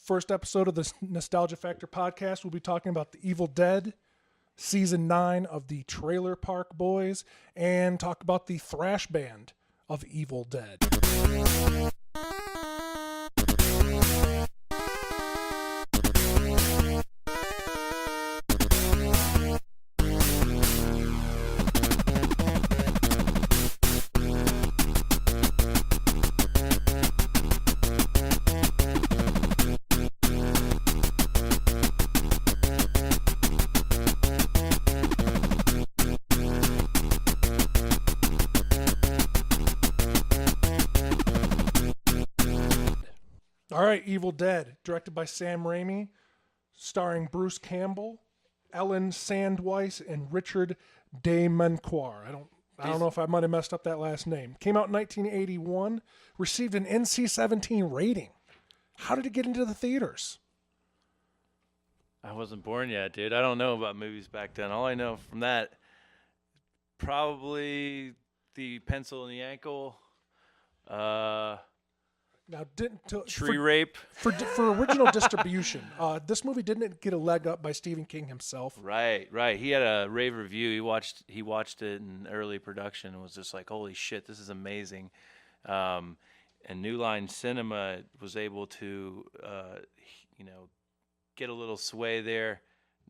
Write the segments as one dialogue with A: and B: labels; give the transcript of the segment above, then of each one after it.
A: first episode of the Nostalgia Factor podcast. We'll be talking about the Evildead, season 9 of the Trailer Park Boys, and talk about the thrash band of Evildead. All right, Evildead, directed by Sam Raimi, starring Campbell, Ellen Sandweiss, and Richard de Mencoir. I don't know if I might have messed up that last name. Came out in 1981, received an NC-17 rating. How did it get into the theaters?
B: I wasn't born yet, dude. I don't know about movies back then. All I know from that, probably the pencil in the ankle.
A: Now,
B: rape
A: for original distribution. This movie didn't get a leg up by Stephen King himself.
B: Right. He had a rave review. He watched it in early production and was just like, "Holy shit, this is amazing." And New Line Cinema was able to, get a little sway there.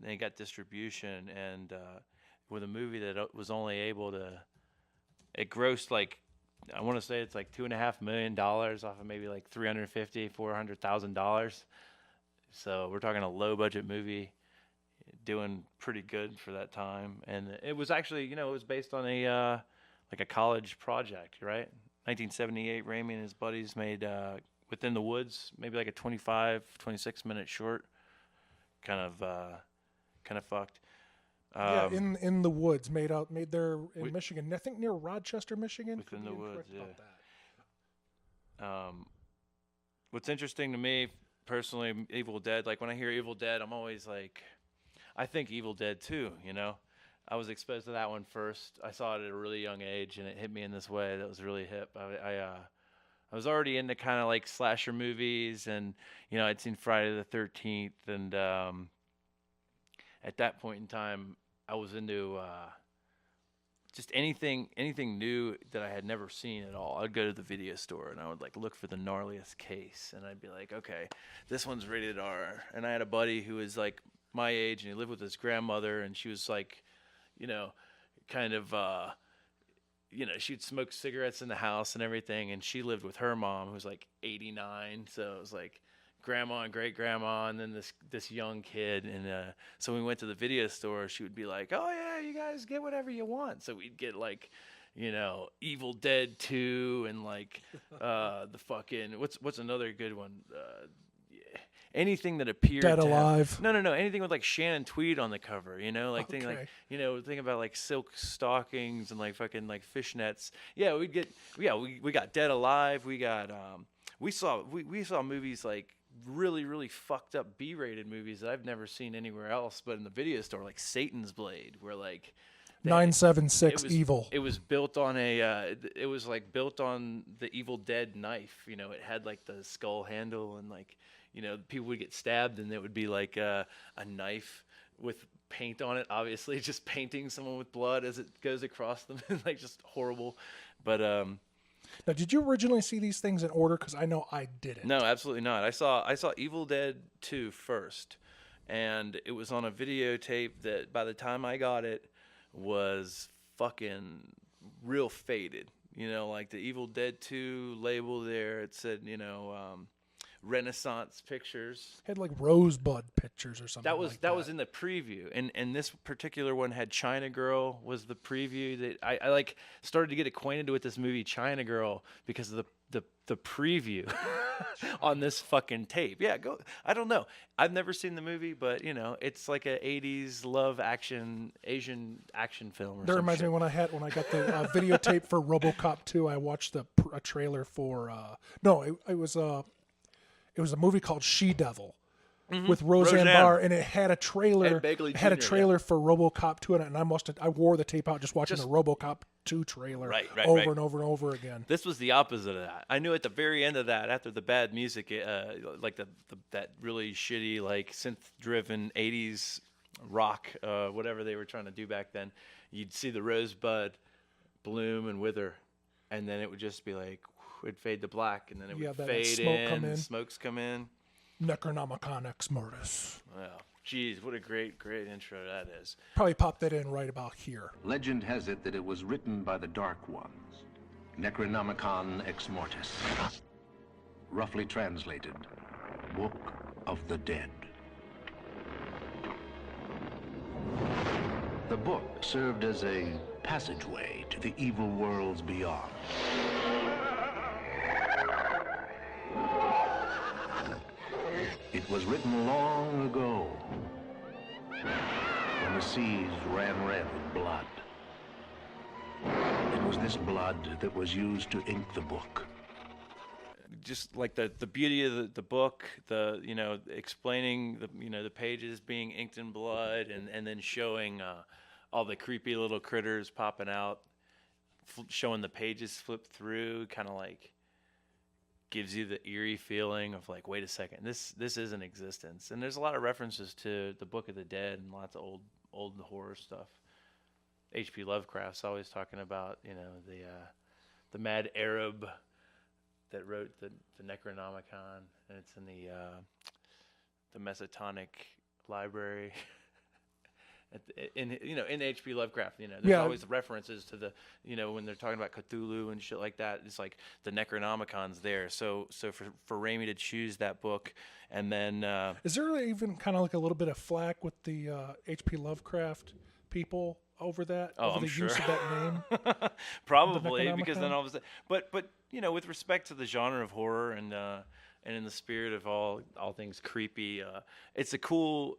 B: They got distribution, and with a movie that was only able to, it grossed like, I want to say it's like $2.5 million off of maybe like $400,000. So we're talking a low budget movie doing pretty good for that time. And it was actually, it was based on a college project, right? 1978, Raimi and his buddies made Within the Woods, maybe like a 26 minute short. Kind of fucked.
A: Yeah, in the woods, made there in Michigan. I think near Rochester, Michigan.
B: Within the Woods, yeah. What's interesting to me personally, Evildead. Like when I hear Evildead, I'm always like, I think Evildead too. I was exposed to that one first. I saw it at a really young age, and it hit me in this way that was really hip. I was already into kind of like slasher movies, and I'd seen Friday the 13th, and at that point in time, I was into just anything new that I had never seen at all. I'd go to the video store and I would like look for the gnarliest case, and I'd be like, okay, this one's rated R. And I had a buddy who was like my age, and he lived with his grandmother, and she was like, she'd smoke cigarettes in the house and everything, and she lived with her mom, who was like 89. So it was like grandma and great grandma, and then this young kid, and so when we went to the video store, she would be like, "Oh yeah, you guys get whatever you want." So we'd get like, Evildead 2, and like the fucking what's another good one? Anything that appeared
A: Dead
B: to
A: Alive.
B: No, anything with like Shannon Tweed on the cover, think about like silk stockings and like fucking like fishnets. Yeah, we got Dead Alive. We got we saw movies like really, really fucked up B-rated movies that I've never seen anywhere else but in the video store, like Satan's Blade, where like
A: 976 Evil.
B: It was built on it was like built on the Evildead knife. It had like the skull handle, and like, people would get stabbed, and it would be like a knife with paint on it, obviously, just painting someone with blood as it goes across them, like just horrible. But
A: now, did you originally see these things in order? Because I know I didn't.
B: No, absolutely not. I saw Evildead 2 first, and it was on a videotape that by the time I got it was fucking real faded. Like the Evildead 2 label there, it said, Renaissance Pictures.
A: Had like Rosebud Pictures or something.
B: That was in the preview, and this particular one had China Girl was the preview that I like started to get acquainted with this movie China Girl because of the preview on this fucking tape. Yeah, I don't know. I've never seen the movie, but it's like a 80s love Asian action film.
A: That reminds me when I got the videotape for RoboCop 2. I watched a trailer for it was a movie called She Devil, with Roseanne
B: Roseanne.
A: Barr, and it had a trailer.
B: Ed Begley
A: It had a
B: Jr.,
A: trailer for RoboCop 2 in it, and I wore the tape out just watching the RoboCop 2 trailer over and over and over again.
B: This was the opposite of that. I knew at the very end of that, after the bad music, like that really shitty, like synth-driven 80s rock, whatever they were trying to do back then, you'd see the rosebud bloom and wither, and then it would just be like, it'd fade to black, and then it would fade in, smokes come in.
A: Necronomicon Ex Mortis.
B: Wow. Jeez, what a great intro that is.
A: Probably pop that in right about here.
C: Legend has it that it was written by the Dark Ones. Necronomicon Ex Mortis. Roughly translated, Book of the Dead. The book served as a passageway to the evil worlds beyond. It was written long ago, when the seas ran red with blood. It was this blood that was used to ink the book.
B: Just like the beauty of the book, explaining the pages being inked in blood, and then showing all the creepy little critters popping out, showing the pages flip through, kind of like gives you the eerie feeling of like, wait a second, this is in existence. And there's a lot of references to the Book of the Dead and lots of old horror stuff. H.P. Lovecraft's always talking about the mad Arab that wrote the Necronomicon, and it's in the Masonic library. In H.P. Lovecraft, there's always references to the, when they're talking about Cthulhu and shit like that. It's like the Necronomicon's there. So for Raimi to choose that book, and then
A: is there even kind of like a little bit of flack with the H.P. Lovecraft people over that? Over the
B: sure.
A: use of that name?
B: Probably, because then all of a sudden, but with respect to the genre of horror and in the spirit of all things creepy, it's a cool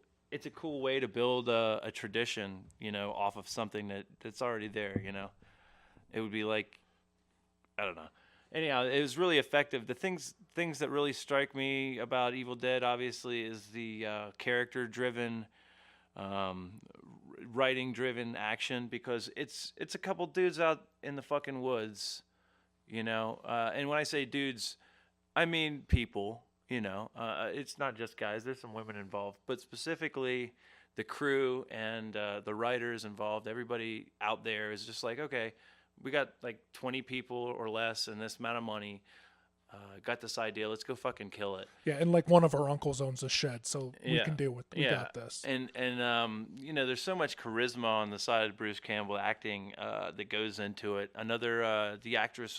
B: way to build a tradition, off of something that's already there. It would be like, I don't know. Anyhow, it was really effective. The things that really strike me about Evildead, obviously, is the character-driven, writing-driven action, because it's a couple dudes out in the fucking woods, and when I say dudes, I mean people. It's not just guys. There's some women involved, but specifically the crew and the writers involved. Everybody out there is just like, okay, we got like 20 people or less and this amount of money. Got this idea. Let's go fucking kill it.
A: Yeah, and like one of our uncles owns a shed, so we can deal with. We got this.
B: And there's so much charisma on the side of Bruce Campbell acting that goes into it. Another the actress,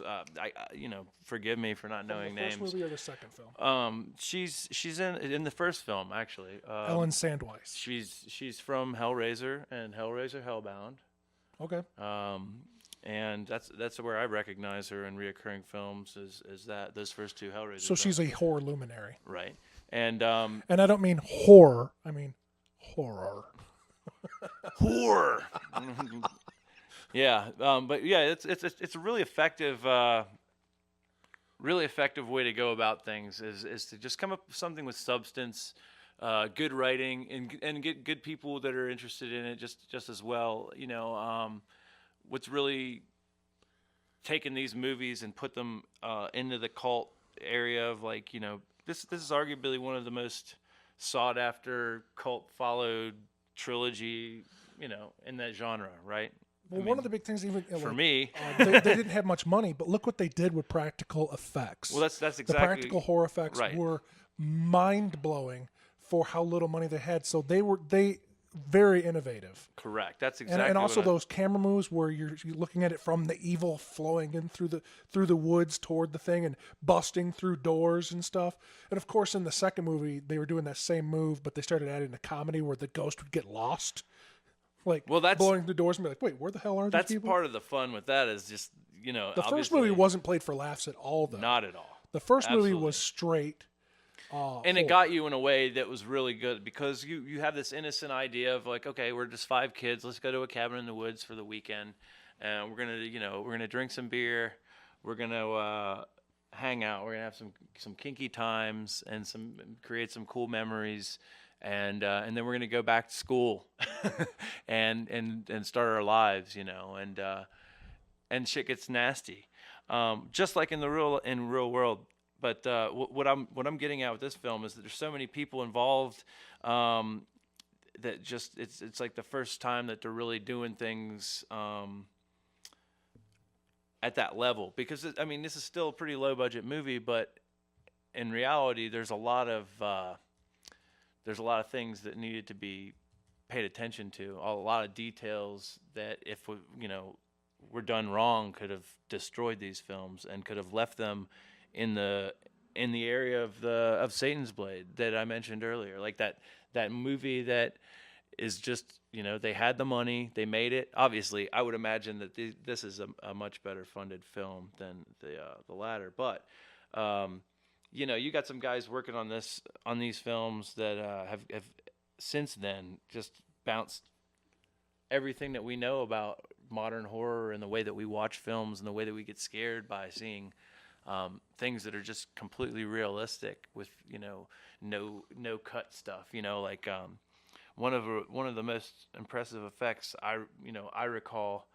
B: forgive me for not knowing names.
A: The first movie or the second film?
B: She's in the first film actually.
A: Ellen Sandweiss.
B: She's from Hellraiser and Hellraiser Hellbound.
A: Okay.
B: And that's where I recognize her in reoccurring films is that those first two Hellraiser.
A: So she's a horror luminary,
B: right? And
A: I don't mean horror. I mean horror.
B: Horror. Yeah, but yeah, it's a really effective way to go about things. Is to just come up with something with substance, good writing, and get good people that are interested in it just as well. What's really taken these movies and put them into the cult area of this is arguably one of the most sought after cult followed trilogy in that genre, right?
A: Well, one of the big things, even
B: for me,
A: they didn't have much money, but look what they did with practical effects.
B: Well, that's exactly
A: the practical horror effects were mind blowing for how little money they had. So they very innovative.
B: Correct. That's exactly.
A: And also those camera moves where you're looking at it from the evil flowing in through the woods toward the thing and busting through doors and stuff. And of course, in the second movie, they were doing that same move, but they started adding the comedy where the ghost would get lost, blowing the doors and be like, "Wait, where the hell are these people?"
B: That's part of the fun with that is just
A: the first movie wasn't played for laughs at all, though.
B: Not at all.
A: The first movie was straight.
B: And it got you in a way that was really good because you have this innocent idea of like, okay, we're just 5 kids. Let's go to a cabin in the woods for the weekend, and we're gonna drink some beer. We're gonna hang out. We're gonna have some kinky times and create some cool memories, and then we're gonna go back to school, and start our lives, and shit gets nasty, just like in real world. But what I'm getting at with this film is that there's so many people involved, that just it's like the first time that they're really doing things at that level, because this is still a pretty low budget movie, but in reality there's a lot of things that needed to be paid attention to, a lot of details that if were done wrong could have destroyed these films and could have left them in the area of Satan's Blade that I mentioned earlier, like that movie that is just, they had the money, they made it. Obviously, I would imagine that this is a much better funded film than the latter. But you got some guys working on these films that have since then just bounced everything that we know about modern horror and the way that we watch films and the way that we get scared by seeing things that are just completely realistic with no cut stuff. Like one of the most impressive effects I recall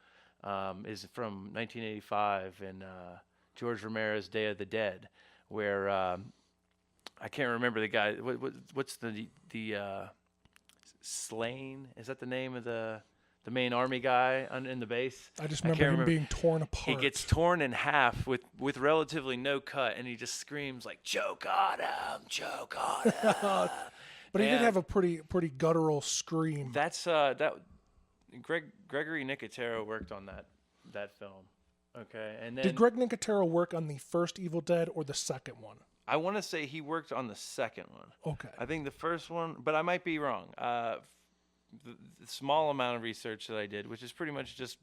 B: is from 1985 in George Romero's Day of the Dead, where I can't remember the guy. What's the Slain? Is that the name of the main army guy in the base?
A: I just remember him being torn apart.
B: He gets torn in half with relatively no cut, and he just screams like, "Choke on him! Choke on him!"
A: But he did have a pretty guttural scream.
B: That's Gregory Nicotero worked on that film. Okay, and then
A: did Greg Nicotero work on the first Evil Dead or the second one?
B: I want to say he worked on the second one.
A: Okay.
B: I think the first one, but I might be wrong. The small amount of research that I did, which is pretty much just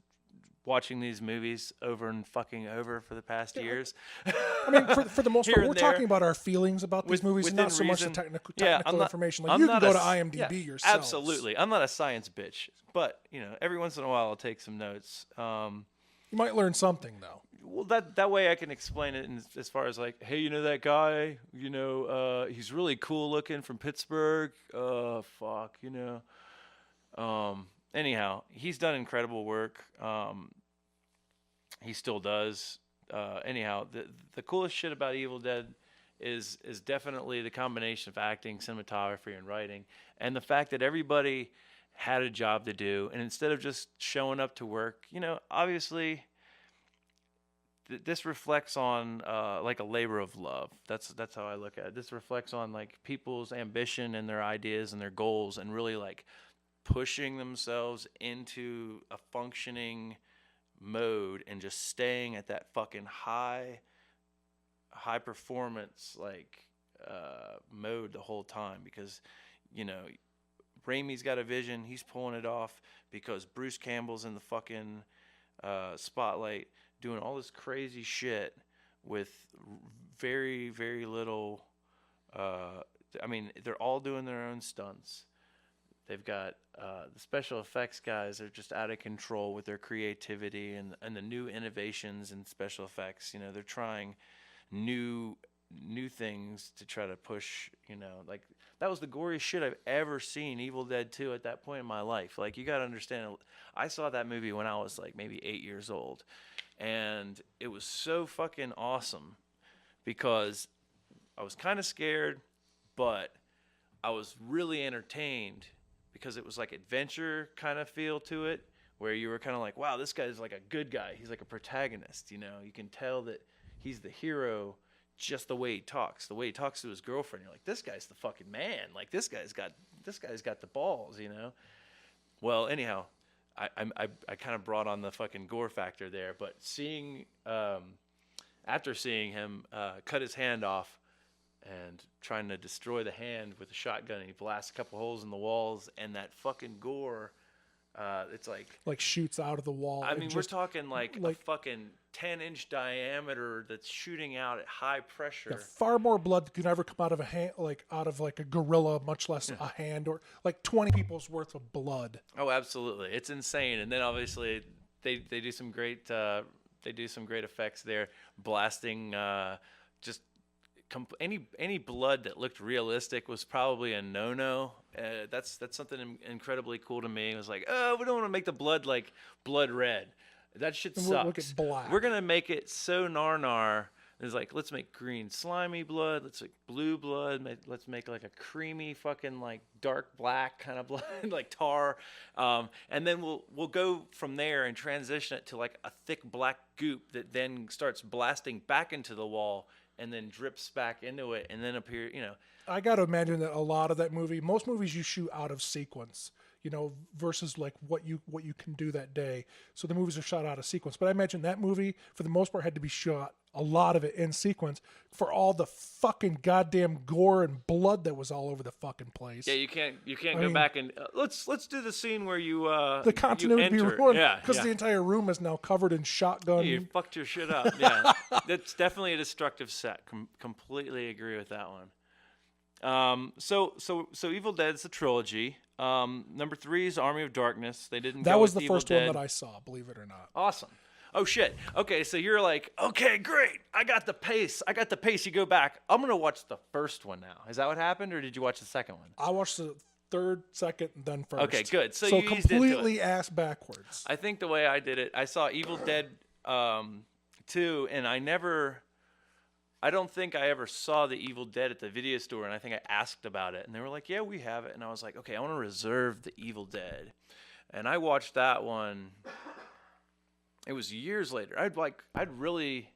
B: watching these movies over and fucking over for the past years.
A: For the most part, we're talking about our feelings about these movies, and not so much the technical information. Like, you can go to IMDb yourself.
B: Absolutely. I'm not a science bitch, but every once in a while I'll take some notes.
A: You might learn something, though.
B: Well, that way I can explain it as far as like, hey, that guy, he's really cool looking from Pittsburgh. Fuck. Anyhow, he's done incredible work. He still does. Anyhow, the coolest shit about Evil Dead is definitely the combination of acting, cinematography, and writing, and the fact that everybody had a job to do, and instead of just showing up to work, obviously this reflects on like a labor of love. That's how I look at it. This reflects on like people's ambition and their ideas and their goals, and really like pushing themselves into a functioning mode and just staying at that fucking high performance like mode the whole time, because Raimi's got a vision, he's pulling it off, because Bruce Campbell's in the fucking spotlight doing all this crazy shit with very, very little they're all doing their own stunts. They've got the special effects guys are just out of control with their creativity and the new innovations in special effects. They're trying new things to try to push. Like that was the goriest shit I've ever seen. Evil Dead 2 at that point in my life. Like, you got to understand, I saw that movie when I was like maybe 8 years old, and it was so fucking awesome because I was kind of scared, but I was really entertained, because it was like adventure kind of feel to it, where you were kind of like, wow, this guy's like a good guy. He's like a protagonist, you can tell that he's the hero just the way he talks to his girlfriend. You're like, this guy's the fucking man. Like, this guy's got the balls, Well, anyhow, I kind of brought on the fucking gore factor there, but after seeing him cut his hand off and trying to destroy the hand with a shotgun, and he blasts a couple holes in the walls, and that fucking gore, it's like
A: shoots out of the wall.
B: We're talking like a fucking 10-inch diameter that's shooting out at high pressure.
A: Yeah, far more blood could ever come out of a hand, like out of like a gorilla, much less a hand, or like 20 people's worth of blood.
B: Oh, absolutely, it's insane. And then obviously they do some great effects there, blasting just any blood that looked realistic was probably a no-no. That's something incredibly cool to me. It was like, oh, we don't want to make the blood like blood red. That shit sucks.
A: Look at black.
B: We're gonna make it so nar. It's like, let's make green slimy blood. Let's make blue blood. Let's make like a creamy fucking like dark black kind of blood, like tar. And then we'll go from there and transition it to like a thick black goop that then starts blasting back into the wall and then drips back into it and then appear,
A: I got to imagine that a lot of that movie, most movies you shoot out of sequence, versus like what you can do that day. So the movies are shot out of sequence. But I imagine that movie, for the most part, had to be shot, a lot of it in sequence, for all the fucking goddamn gore and blood that was all over the fucking place.
B: Yeah, you can't go back and let's do the scene where you
A: the continuity
B: you
A: be
B: enter.
A: ruined because the entire room is now covered in shotgun.
B: Yeah, you fucked your shit up. Yeah, that's definitely a destructive set. Completely agree with that one. So Evil Dead is a trilogy. Number 3 is Army of Darkness. They didn't.
A: That
B: go
A: was
B: with
A: the
B: Evil
A: first
B: Dead.
A: one that I saw. Believe it or not.
B: Awesome. Oh shit. Okay, so you're like, okay, great. I got the pace. You go back. I'm gonna watch the first one now. Is that what happened, or did you watch the second one?
A: I watched the third, second, and then first.
B: Okay, good. So you eased
A: completely
B: into it.
A: ass backwards.
B: I think the way I did it, I saw Evil Dead 2, and I don't think I ever saw the Evil Dead at the video store, and I think I asked about it, and they were like, yeah, we have it. And I was like, okay, I want to reserve the Evil Dead. And I watched that one. It was years later. I'd really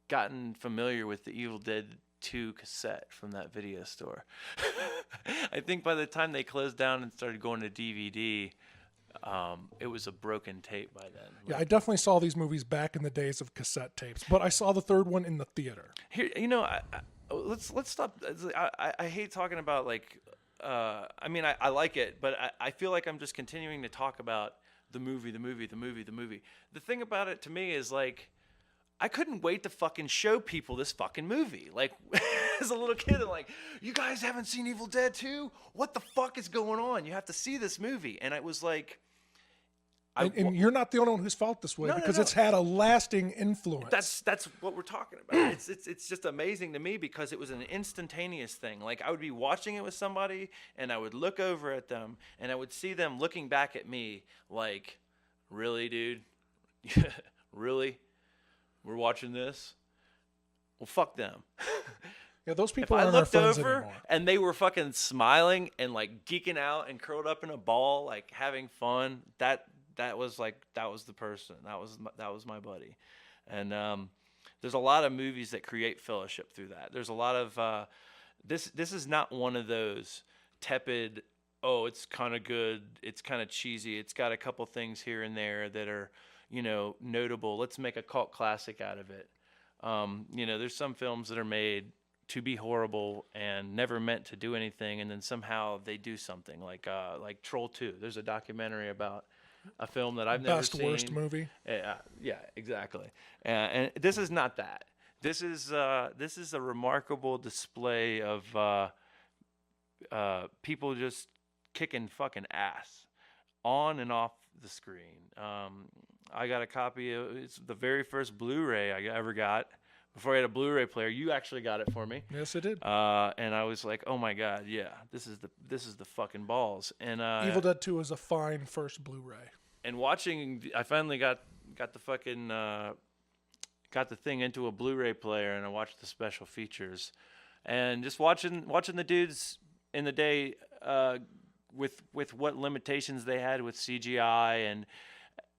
B: gotten familiar with the Evil Dead 2 cassette from that video store. I think by the time they closed down and started going to DVD, it was a broken tape by then.
A: Yeah, I definitely saw these movies back in the days of cassette tapes, but I saw the third one in the theater.
B: Here, let's stop. I hate talking about like. I like it, but I feel like I'm just continuing to talk about the movie. The thing about it to me is like, I couldn't wait to fucking show people this fucking movie. Like, as a little kid, I'm like, you guys haven't seen Evil Dead 2? What the fuck is going on? You have to see this movie. And it was like...
A: And you're not the only one who's felt this way, because it's had a lasting influence.
B: That's what we're talking about. It's just amazing to me because it was an instantaneous thing. Like, I would be watching it with somebody, and I would look over at them, and I would see them looking back at me like, really, dude? Really? We're watching this? Well, fuck them.
A: Yeah, those people
B: if I
A: aren't our
B: looked
A: friends
B: over
A: anymore.
B: and they were fucking smiling and like geeking out and curled up in a ball, like having fun, that was the person. That was my buddy. And there's a lot of movies that create fellowship through that. There's a lot of this is not one of those tepid, oh, it's kind of good, it's kind of cheesy, it's got a couple things here and there that are, notable. Let's make a cult classic out of it. There's some films that are made to be horrible and never meant to do anything, and then somehow they do something like Troll 2. There's a documentary about a film that I've never seen.
A: Best worst movie.
B: Yeah, exactly. And this is not that. This is a remarkable display of people just kicking fucking ass on and off the screen. I got a copy of it's the very first Blu-ray I ever got. Before I had a Blu-ray player, you actually got it for me.
A: Yes, I did.
B: And I was like, "Oh my god, yeah, this is the fucking balls." And
A: Evil Dead 2 is a fine first Blu-ray.
B: And watching, I finally got the fucking got the thing into a Blu-ray player, and I watched the special features, and just watching the dudes in the day with what limitations they had with CGI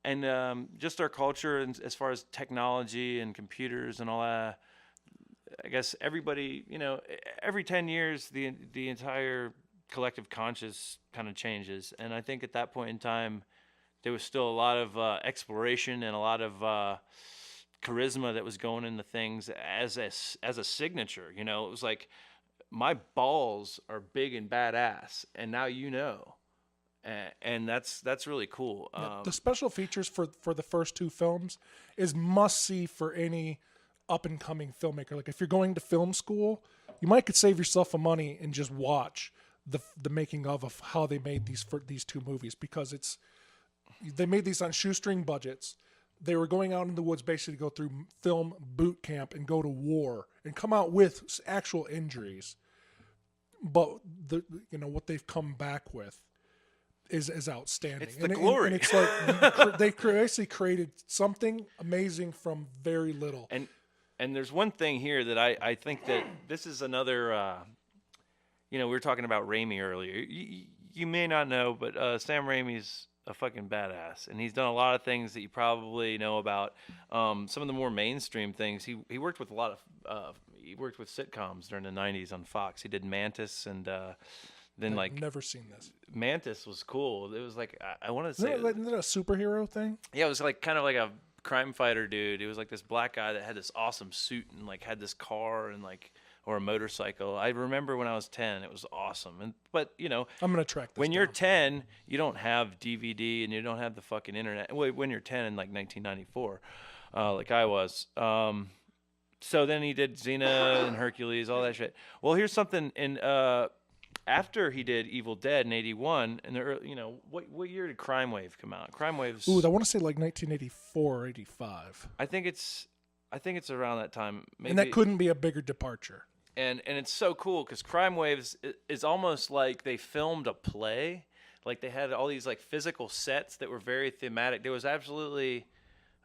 B: and just our culture and as far as technology and computers and all that. I guess everybody, every 10 years, the entire collective conscious kind of changes. And I think at that point in time, there was still a lot of exploration and a lot of charisma that was going into things as a signature. It was like, my balls are big and badass, and now and that's really cool.
A: The special features for the first two films is must see for any up and coming filmmaker. Like if you're going to film school, you might could save yourself some money and just watch the making of how they made these two movies, because they made these on shoestring budgets. they were going out in the woods basically to go through film boot camp and go to war and come out with actual injuries. But what they've come back with is outstanding.
B: It's the glory.
A: And it's like they basically created something amazing from very little.
B: And there's one thing here that I think that this is another. We were talking about Raimi earlier. You may not know, but Sam Raimi's a fucking badass, and he's done a lot of things that you probably know about. Some of the more mainstream things. He worked with a lot of. He worked with sitcoms during the '90s on Fox. He did Mantis, and then
A: I've never seen this.
B: Mantis was cool. It was like I want to say,
A: isn't it a superhero thing?
B: Yeah, it was like kind of like a crime fighter dude. It was like this black guy that had this awesome suit and like had this car and like. Or a motorcycle. I remember when I was 10, it was awesome. But
A: I'm gonna track this.
B: When you're 10, you don't have DVD and you don't have the fucking internet. When you're 10 in like 1994, like I was. So then he did Xena and Hercules, all that shit. Well, here's something. In after he did Evildead in '81, in the early, what year did Crime Wave come out? Crime Wave's.
A: Ooh, I want to say like 1984 or 85.
B: I think it's around that time. Maybe.
A: And that couldn't be a bigger departure.
B: And it's so cool because Crime Waves is almost like they filmed a play. Like they had all these like physical sets that were very thematic. There was absolutely,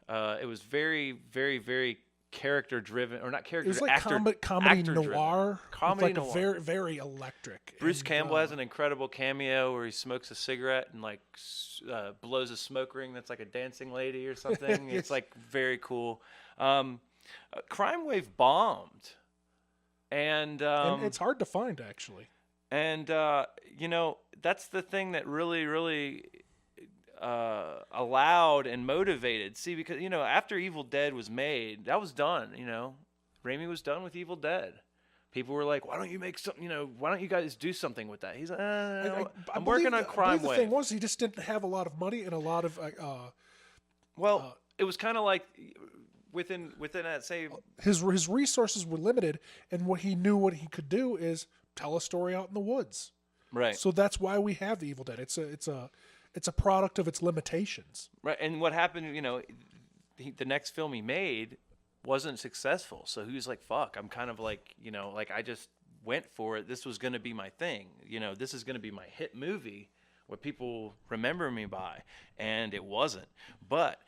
B: it was very, very, very character driven, or not character.
A: It was like comedy noir. Comedy noir. Very, very electric.
B: Bruce Campbell has an incredible cameo where he smokes a cigarette and like blows a smoke ring that's like a dancing lady or something. It's like very cool. Crime Wave bombed. And
A: it's hard to find, actually.
B: And, that's the thing that really, really allowed and motivated. See, because, after Evildead was made, that was done, Raimi was done with Evildead. People were like, why don't you make something, why don't you guys do something with that? He's like, I'm working on Crime Wave.
A: The thing was, he just didn't have a lot of money and a lot of...
B: it was kind of like... Within that same,
A: his resources were limited, and what he could do is tell a story out in the woods.
B: Right.
A: So that's why we have the Evil Dead. It's a product of its limitations.
B: Right. And what happened? The next film he made wasn't successful, so he was like, "Fuck." I'm kind of like, like I just went for it. This was going to be my thing. This is going to be my hit movie, what people remember me by, and it wasn't. But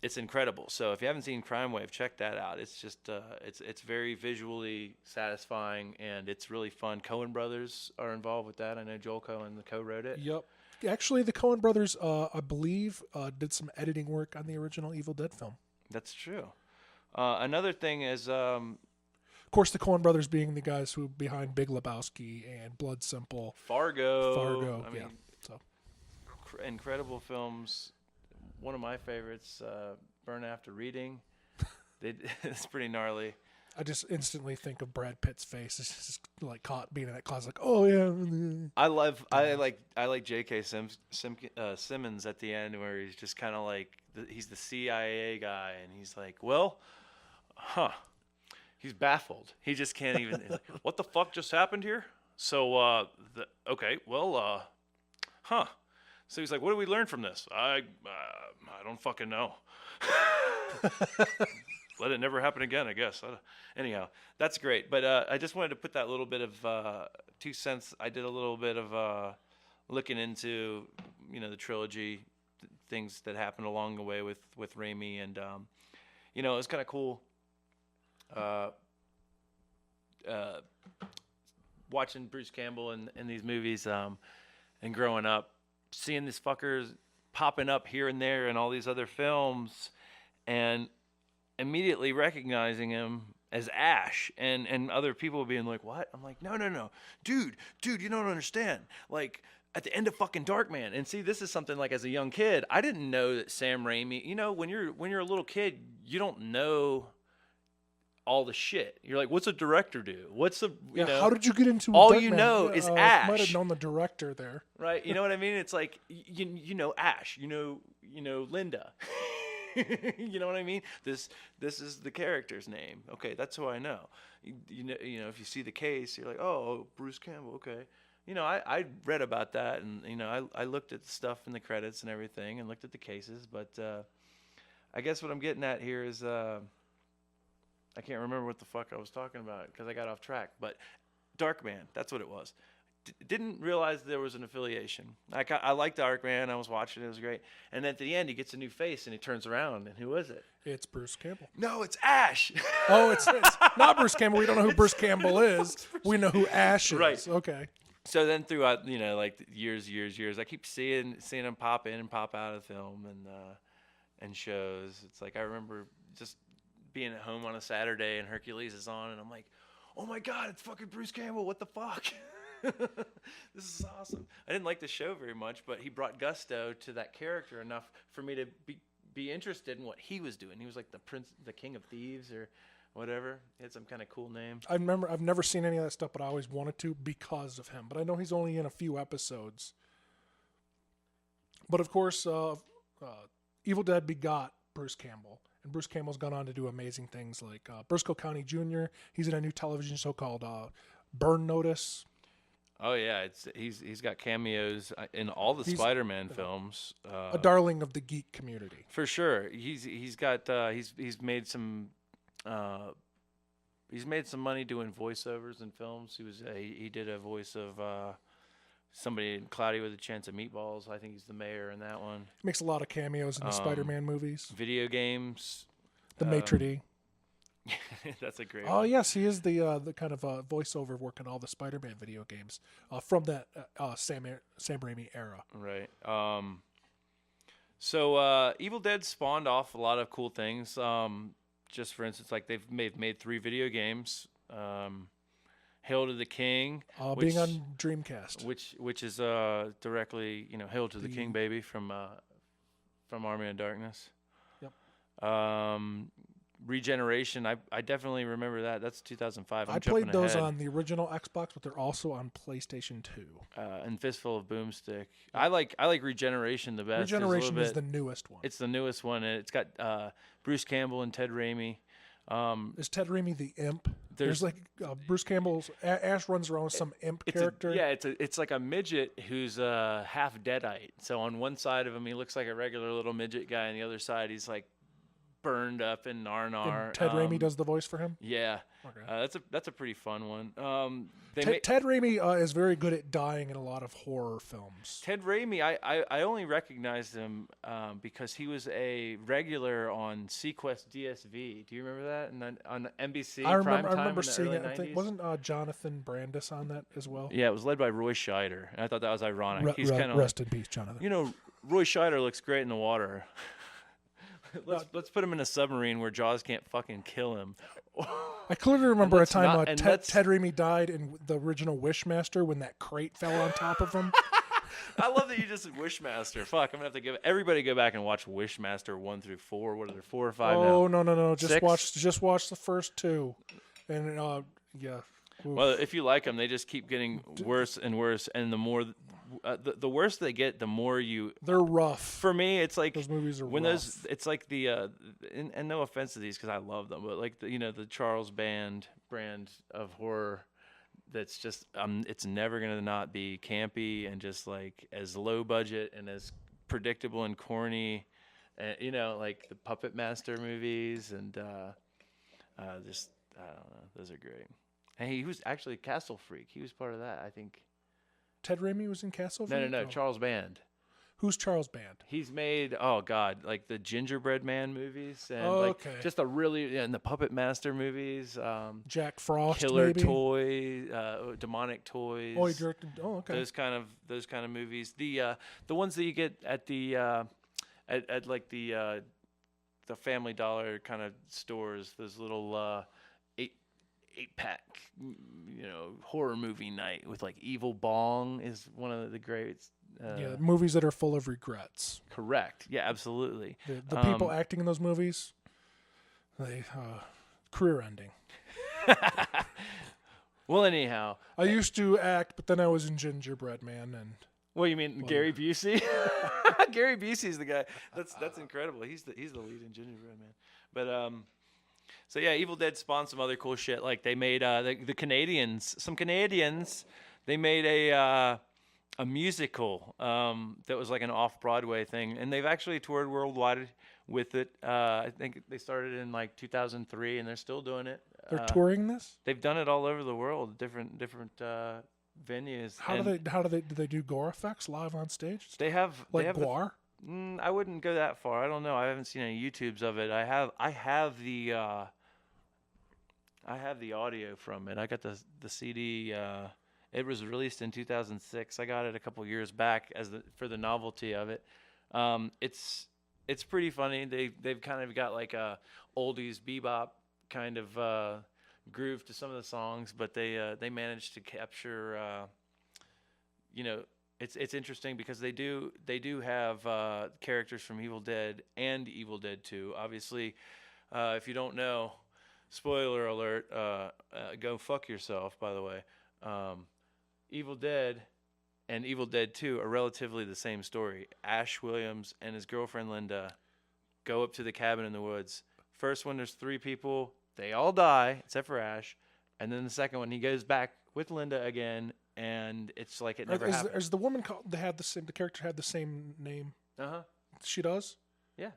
B: it's incredible. So if you haven't seen Crime Wave, check that out. It's just it's very visually satisfying, and it's really fun. Coen brothers are involved with that. I know Joel Coen co-wrote it.
A: Yep. Actually, the Coen brothers, I believe, did some editing work on the original Evil Dead film.
B: That's true. Another thing is, of
A: course, the Coen brothers being the guys who behind Big Lebowski and Blood Simple,
B: Fargo. I mean,
A: so
B: incredible films. One of my favorites, Burn After Reading. It's pretty gnarly.
A: I just instantly think of Brad Pitt's face. It's just like caught being in that closet, like, oh yeah.
B: I like J.K. Simmons at the end, where he's just kind of like he's the CIA guy, and he's like, well, he's baffled. He just can't even. Like, what the fuck just happened here? So okay, well, So he's like, what did we learn from this? I don't fucking know. Let it never happen again, I guess. Anyhow, that's great. But I just wanted to put that little bit of 2 cents. I did a little bit of looking into, the trilogy, things that happened along the way with Raimi. And, it was kind of cool watching Bruce Campbell in these movies and growing up. Seeing these fuckers popping up here and there in all these other films and immediately recognizing him as Ash and other people being like, what? I'm like, no. Dude, you don't understand. Like, at the end of fucking Darkman. And see, this is something like as a young kid, I didn't know that Sam Raimi, when you're a little kid, you don't know all the shit. You're like, what's a director do? What's the
A: how did you get into
B: all
A: Darkman?
B: You know is Ash.
A: Might have known the director there,
B: right? You know what I mean? It's like you know Ash, you know Linda. You know what I mean? This is the character's name. Okay, that's who I know. You know if you see the case, you're like, oh, Bruce Campbell. Okay. I read about that, and I looked at the stuff in the credits and everything, and looked at the cases, but I guess what I'm getting at here is I can't remember what the fuck I was talking about because I got off track. But Darkman, that's what it was. Didn't realize there was an affiliation. I liked Darkman. I was watching it. It was great. And at the end, he gets a new face, and he turns around, and who is it?
A: It's Bruce Campbell.
B: No, it's Ash.
A: Oh, it's not Bruce Campbell. We don't know who Bruce Campbell is. We know who Ash is.
B: Right.
A: Okay.
B: So then throughout, like years, I keep seeing him pop in and pop out of film and shows. It's like I remember just being at home on a Saturday and Hercules is on, and I'm like, oh my God, it's fucking Bruce Campbell. What the fuck? This is awesome. I didn't like the show very much, but he brought gusto to that character enough for me to be interested in what he was doing. He was like the king of thieves or whatever. He had some kind of cool name.
A: I remember I've never seen any of that stuff, but I always wanted to because of him. But I know he's only in a few episodes. But of course, Evildead begot Bruce Campbell. And Bruce Campbell's gone on to do amazing things like Briscoe County Jr. He's in a new television show called Burn Notice.
B: Oh yeah, he's got cameos in all the Spider-Man films.
A: A darling of the geek community.
B: For sure. He's made some money doing voiceovers in films. He did a voice of somebody in Cloudy with a Chance of Meatballs. I think he's the mayor in that one.
A: He makes a lot of cameos in the Spider-Man movies.
B: Video games.
A: The maitre d'.
B: That's a great
A: Oh,
B: one.
A: yes, he is the kind of voiceover work in all the Spider-Man video games from that Sam Raimi era.
B: Right. So Evil Dead spawned off a lot of cool things. Just for instance, like they've made 3 video games. Hail to the King.
A: Being on Dreamcast.
B: Which is directly, Hail to the King, baby, from Army of Darkness.
A: Yep.
B: Regeneration, I definitely remember that. That's 2005.
A: I played those on the original Xbox, but they're also on PlayStation 2.
B: And Fistful of Boomstick. I like Regeneration the best.
A: Regeneration is the newest one.
B: It's the newest one, and it's got Bruce Campbell and Ted Raimi.
A: Is Ted Raimi the imp? There's like Bruce Campbell's Ash runs around with some imp character.
B: It's like a midget who's half deadite. So on one side of him, he looks like a regular little midget guy, and the other side, he's like burned up in Narnar.
A: And Ted Raimi does the voice for him?
B: Yeah.
A: Okay.
B: That's a pretty fun one.
A: Ted Raimi is very good at dying in a lot of horror films.
B: Ted Raimi, I only recognized him because he was a regular on Sequest DSV. Do you remember that? And on NBC
A: I remember
B: primetime
A: seeing
B: in
A: it.
B: the
A: I
B: early
A: think
B: 90s?
A: wasn't Jonathan Brandis on that as well?
B: Yeah, it was led by Roy Scheider. And I thought that was ironic. He's kind of
A: rest in peace, Jonathan.
B: Roy Scheider looks great in the water. Let's put him in a submarine where Jaws can't fucking kill him.
A: I clearly remember a time
B: Ted
A: Raimi died in the original Wishmaster when that crate fell on top of him.
B: I love that you just said Wishmaster. Fuck, I'm gonna have to everybody go back and watch Wishmaster 1 through 4. What are there, 4 or 5 now?
A: Oh no! Just
B: 6?
A: watch the first 2, and yeah. Oof.
B: Well, if you like them, they just keep getting worse and worse, and the more, the worse they get, the more you.
A: They're rough.
B: For me, it's like
A: those movies are
B: when
A: rough.
B: It's like the, and no offense to these because I love them, but like the Charles Band brand of horror, that's just it's never gonna not be campy and just like as low budget and as predictable and corny, and like the Puppet Master movies and just I don't know, those are great. And he was actually Castle Freak. He was part of that, I think.
A: Ted Raimi was in Castle Freak?
B: No. Charles Band.
A: Who's Charles Band?
B: He's made, like the Gingerbread Man movies. And
A: okay.
B: Just and the Puppet Master movies.
A: Jack Frost,
B: Killer
A: maybe?
B: Toy, Demonic Toys.
A: Oh, he directed. Oh, okay.
B: Those kind of movies. The ones that you get at the at like the Family Dollar kind of stores. Those little 8-pack, horror movie night with like Evil Bong is one of the greats.
A: Movies that are full of regrets.
B: Correct. Yeah, absolutely.
A: The people acting in those movies, they career ending.
B: Well, anyhow,
A: I used to act, but then I was in Gingerbread Man and.
B: Well, you mean Gary Busey? Gary Busey's the guy. That's incredible. He's the lead in Gingerbread Man. But so yeah, Evil Dead spawned some other cool shit. Like they made the Canadians. They made a musical that was like an off-Broadway thing, and they've actually toured worldwide with it. I think they started in like 2003, and they're still doing it.
A: They're touring this.
B: They've done it all over the world, different venues.
A: How do they do gore effects live on stage?
B: They have
A: Like
B: they have
A: Guar?
B: I wouldn't go that far. I don't know. I haven't seen any YouTubes of it. I have the audio from it. I got the CD. It was released in 2006. I got it a couple years back for the novelty of it. It's pretty funny. They've kind of got like a oldies bebop kind of groove to some of the songs, but they managed to capture. It's interesting because they do have characters from Evildead and Evildead 2. Obviously, if you don't know, spoiler alert, go fuck yourself, by the way. Evildead and Evildead 2 are relatively the same story. Ash Williams and his girlfriend Linda go up to the cabin in the woods. First one, there's 3 people. They all die, except for Ash. And then the second one, he goes back with Linda again, and it's like it never happened.
A: Is the woman called? The character had the same name. She does.
B: Yeah.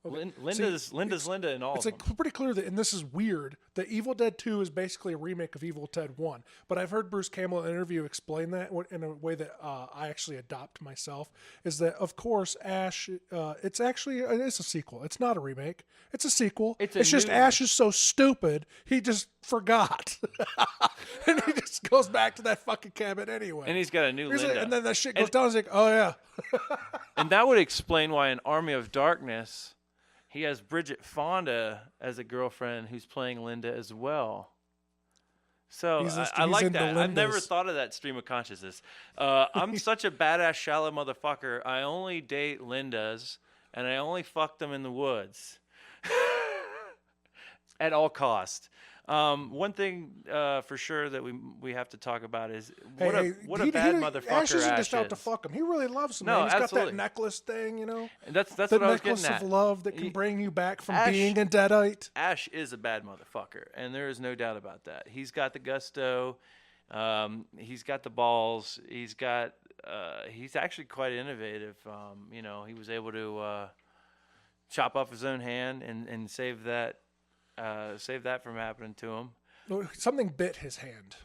A: Okay.
B: Linda's Linda in all of them.
A: It's like pretty clear that, and this is weird, that Evil Dead 2 is basically a remake of Evil Dead 1. But I've heard Bruce Campbell in an interview explain that in a way that I actually adopt myself, is that, of course, Ash, it's a sequel. It's not a remake. It's a sequel. It's just Ash is so stupid, he just forgot. And he just goes back to that fucking cabin anyway.
B: And he's got a new Linda.
A: And then that shit goes down, he's like, oh yeah.
B: And that would explain why in Army of Darkness, he has Bridget Fonda as a girlfriend who's playing Linda as well. So I like that. I've never thought of that stream of consciousness. I'm such a badass, shallow motherfucker. I only date Lindas, and I only fuck them in the woods at all cost. One thing for sure that we have to talk about is what a bad motherfucker Ash
A: isn't just out to fuck him. He really loves him.
B: No,
A: He's
B: absolutely.
A: got that necklace thing, you know.
B: And that's
A: the
B: what I was getting
A: necklace
B: at.
A: of love that can bring you back from being a deadite.
B: Ash is a bad motherfucker, and there is no doubt about that. He's got the gusto. He's got the balls. He's actually quite innovative. He was able to chop off his own hand and save that from happening to him.
A: Something bit his hand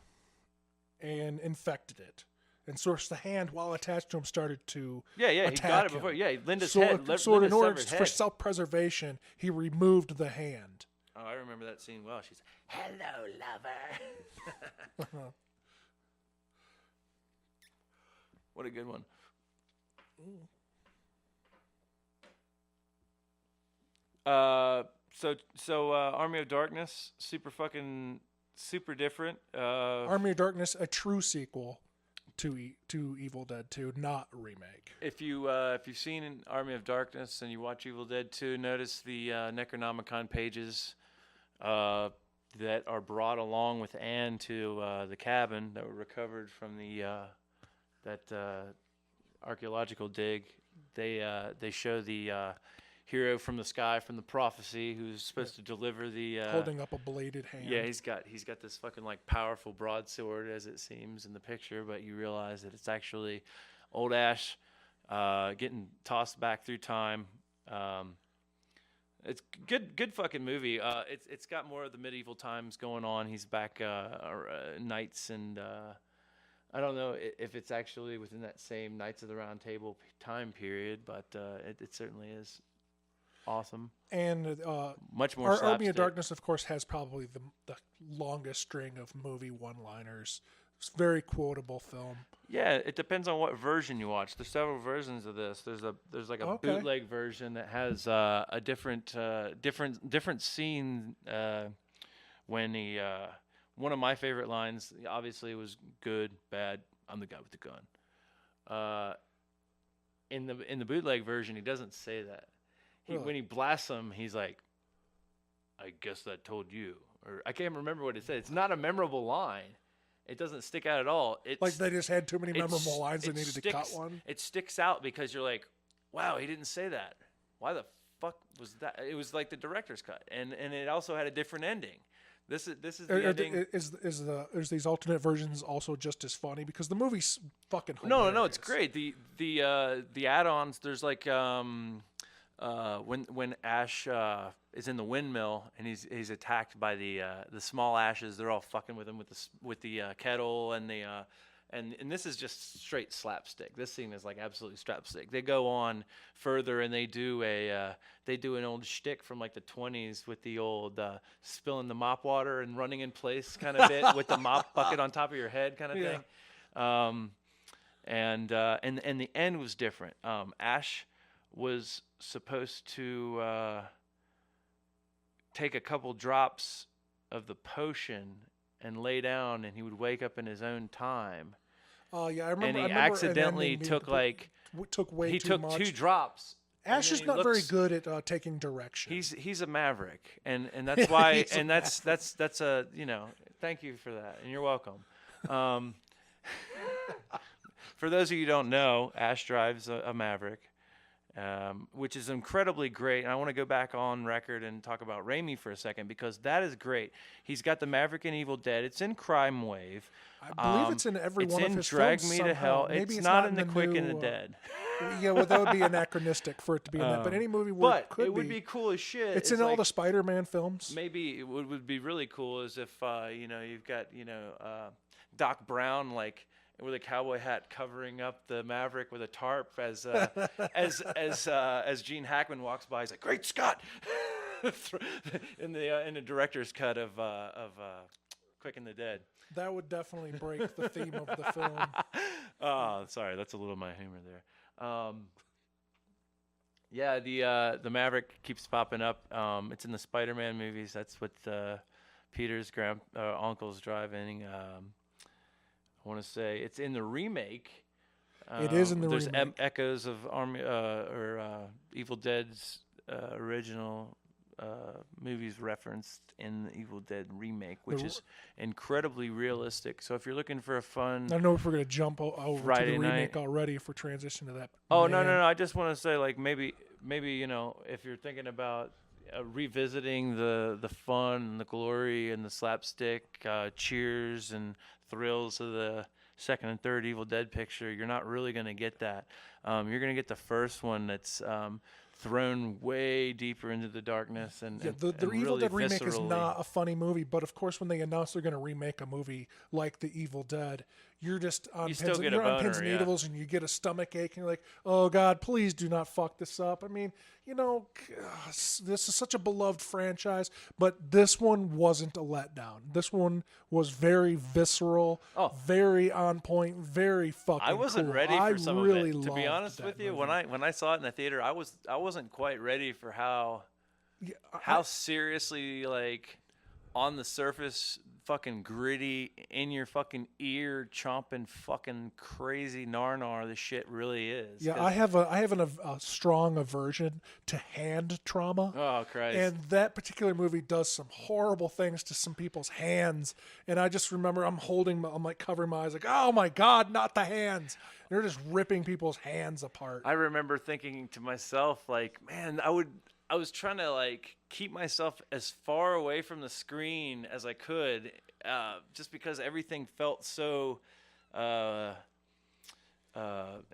A: and infected it. And so the hand, while attached to him, started to attack
B: he got it before.
A: him.
B: Yeah, Linda's
A: so,
B: head.
A: So in order for self-preservation, he removed the hand.
B: Oh, I remember that scene well. She's, hello, lover. What a good one. So Army of Darkness, super different.
A: Army of Darkness, a true sequel to Evil Dead 2, not a remake.
B: If you've seen Army of Darkness and you watch Evil Dead 2, notice the Necronomicon pages that are brought along with Anne to the cabin that were recovered from that archaeological dig. They show the hero from the sky, from the prophecy, who's supposed to deliver the
A: holding up a bladed hand.
B: Yeah, he's got this fucking like powerful broadsword as it seems in the picture, but you realize that it's actually old Ash getting tossed back through time. It's good fucking movie. It's got more of the medieval times going on. He's back knights, and I don't know if it's actually within that same Knights of the Round Table time period, but it certainly is. Awesome.
A: And
B: much more slapstick.
A: Army of Darkness, of course, has probably the longest string of movie one-liners. It's a very quotable film.
B: Yeah, it depends on what version you watch. There's several versions of this. There's like a bootleg version that has a different scene when he one of my favorite lines obviously was good, bad, I'm the guy with the gun. In the bootleg version, he doesn't say that. When he blasts him, he's like, I guess that told you. Or I can't remember what it said. It's not a memorable line. It doesn't stick out at all. Like
A: they just had too many memorable lines and needed to cut one?
B: It sticks out because you're like, wow, he didn't say that. Why the fuck was that? It was like the director's cut. And it also had a different ending. This is the ending.
A: Is these alternate versions also just as funny? Because the movie's fucking
B: No,
A: hilarious.
B: it's great. The add-ons. There's like when Ash is in the windmill and he's attacked by the small ashes. They're all fucking with him with the kettle and the and this is just straight slapstick. This scene is like absolutely slapstick. They go on further and they do an old shtick from like the 20s with the old spilling the mop water and running in place kind of bit with the mop bucket on top of your head kind of thing. And the end was different. Ash was supposed to take a couple drops of the potion and lay down, and he would wake up in his own time.
A: Oh yeah, I remember.
B: And he
A: remember
B: accidentally took like
A: took way
B: he
A: too
B: took
A: much.
B: 2 drops.
A: Ash is not very good at taking direction.
B: He's a maverick, and that's why, and that's a thank you for that, and you're welcome. For those of you who don't know, Ash drives a Maverick, which is incredibly great. And I want to go back on record and talk about Raimi for a second because that is great. He's got the Maverick in Evildead. It's in Crime Wave.
A: I believe it's in every one of his
B: Drag
A: films
B: Me
A: somehow.
B: to Hell.
A: Maybe
B: It's not in the
A: new,
B: Quick and the Dead.
A: Yeah, well, that would be anachronistic for it to be in that. But any movie where it could
B: it would be cool as shit.
A: It's in all the Spider-Man films.
B: Maybe it would be really cool is if you've got Doc Brown like with a cowboy hat covering up the Maverick with a tarp as Gene Hackman walks by. He's like, "Great Scott!" in the director's cut of Quick and the Dead.
A: That would definitely break the theme of the film.
B: Oh, sorry, that's a little of my humor there. The Maverick keeps popping up. It's in the Spider-Man movies. That's what Peter's uncle's driving. I want to say it's in the remake.
A: It is in the
B: there's
A: remake.
B: Echoes of Evil Dead's original movies referenced in the Evil Dead remake, which is incredibly realistic. So if you're looking for a fun,
A: I don't know if we're gonna jump over
B: Friday
A: to the remake
B: night
A: already if we're transitioning to that.
B: Oh no! I just want to say like maybe if you're thinking about revisiting the fun and the glory and the slapstick cheers and thrills of the second and third Evil Dead picture, you're not really going to get that. You're going to get the first one that's thrown way deeper into the darkness and
A: the
B: and
A: Evil
B: really
A: Dead remake is
B: viscerally.
A: not a funny movie, but of course when they announce they're going to remake a movie like The Evil Dead, you're just on
B: You
A: pins,
B: still
A: and,
B: get a
A: you're on
B: boner,
A: pins and
B: yeah.
A: needles, and you get a stomach ache, and you're like, oh God, please do not fuck this up. I mean, this is such a beloved franchise, but this one wasn't a letdown. This one was very visceral, very on point, very fucking
B: I wasn't
A: cool.
B: ready for some
A: really
B: of it. To be
A: loved
B: honest
A: that
B: with you,
A: movie.
B: when I saw it in the theater, I wasn't quite ready for how seriously like on the surface fucking gritty in your fucking ear chomping fucking crazy narnar this shit really is.
A: Yeah, I have a strong aversion to hand trauma.
B: Oh Christ.
A: And that particular movie does some horrible things to some people's hands. And I just remember I'm like covering my eyes like, oh my God, not the hands. They're just ripping people's hands apart.
B: I remember thinking to myself like, man, I was trying to like keep myself as far away from the screen as I could, just because everything felt so. It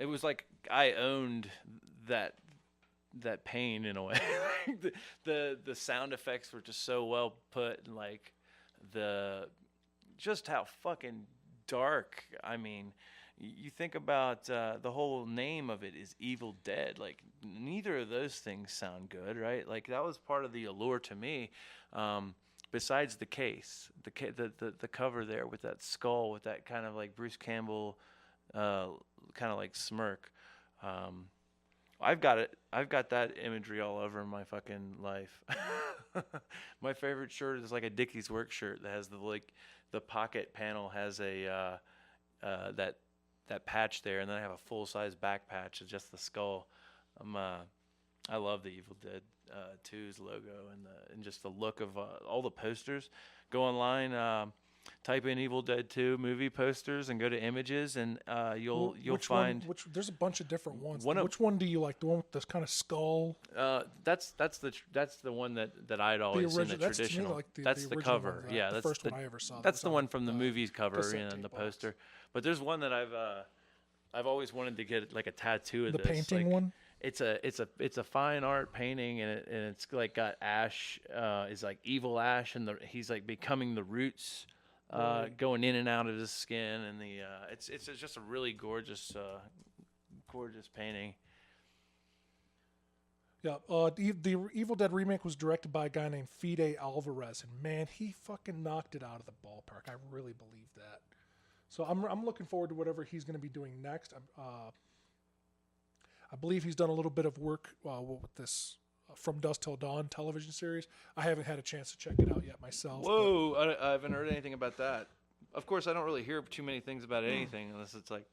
B: was like I owned that pain in a way. the sound effects were just so well put, and like just how fucking dark. I mean. You think about the whole name of it is Evil Dead. Like neither of those things sound good, right? Like that was part of the allure to me. Besides the case, the cover there with that skull, with that kind of like Bruce Campbell, kind of like smirk. I've got it. I've got that imagery all over my fucking life. My favorite shirt is like a Dickies Work shirt that has the pocket panel has a that patch there, and then I have a full-size back patch of just the skull. I love the Evil Dead 2's logo and just the look of all the posters. Go online. type in Evil Dead 2 movie posters and go to images, and you'll
A: Which
B: find
A: one, there's a bunch of different ones.
B: One of-
A: Which one do you like? The one with this kind of skull?
B: that's the one that I'd always seen, the
A: That's to me
B: traditional.
A: like the
B: That's the
A: original
B: cover.
A: one,
B: yeah,
A: the
B: that's
A: first one I ever saw.
B: That's
A: was
B: the
A: on
B: one from the movie's cover,
A: cassette
B: and the
A: tape box.
B: poster. But there's one that I've always wanted to get like a tattoo of
A: The
B: this.
A: painting
B: like,
A: one.
B: It's a fine art painting, and it's like got Ash is like evil Ash, and he's like becoming the roots, going in and out of his skin, and it's just a really gorgeous painting.
A: Yeah, the Evil Dead remake was directed by a guy named Fede Alvarez, and man, he fucking knocked it out of the ballpark. I really believe that. So I'm looking forward to whatever he's going to be doing next. I believe he's done a little bit of work with this From Dusk Till Dawn television series. I haven't had a chance to check it out yet myself.
B: Whoa, I haven't heard anything about that. Of course, I don't really hear too many things about anything unless it's like.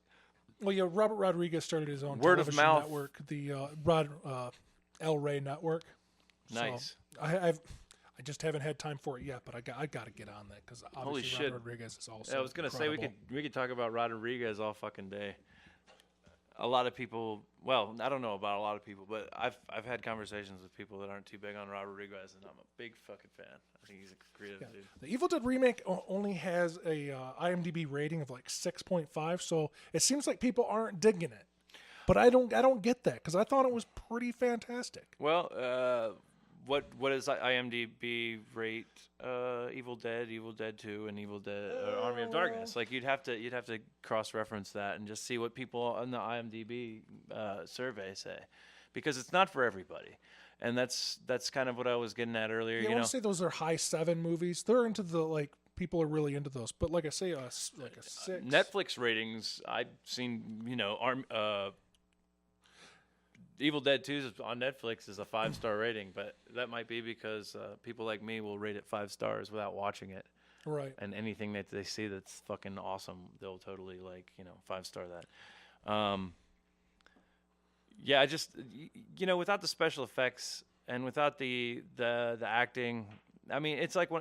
A: Well, yeah, Robert Rodriguez started his own
B: Word of
A: television
B: mouth.
A: network, the El Rey Network.
B: Nice.
A: So I just haven't had time for it yet, but I got to get on that because obviously
B: Holy shit.
A: Robert Rodriguez is also.
B: Yeah, I was gonna say we could talk about Rodriguez all fucking day. A lot of people, well, I don't know about a lot of people, but I've had conversations with people that aren't too big on Rodriguez, and I'm a big fucking fan. I think he's a creative dude.
A: The Evil Dead remake only has a IMDb rating of like 6.5, so it seems like people aren't digging it. But I don't get that because I thought it was pretty fantastic.
B: Well, what does IMDb rate Evil Dead 2, and Evil Dead Army of Darkness? Like you'd have to cross-reference that and just see what people on the IMDb survey say, because it's not for everybody, and that's kind of what I was getting at earlier.
A: Yeah, I want to say those are high 7 movies. They're into the like people are really into those. But like I say, like a 6.
B: Netflix ratings, I've seen, Evil Dead 2 on Netflix is a 5-star rating, but that might be because people like me will rate it 5 stars without watching it.
A: Right.
B: And anything that they see that's fucking awesome, they'll totally 5-star that. Yeah, I just without the special effects and without the acting, I mean, it's like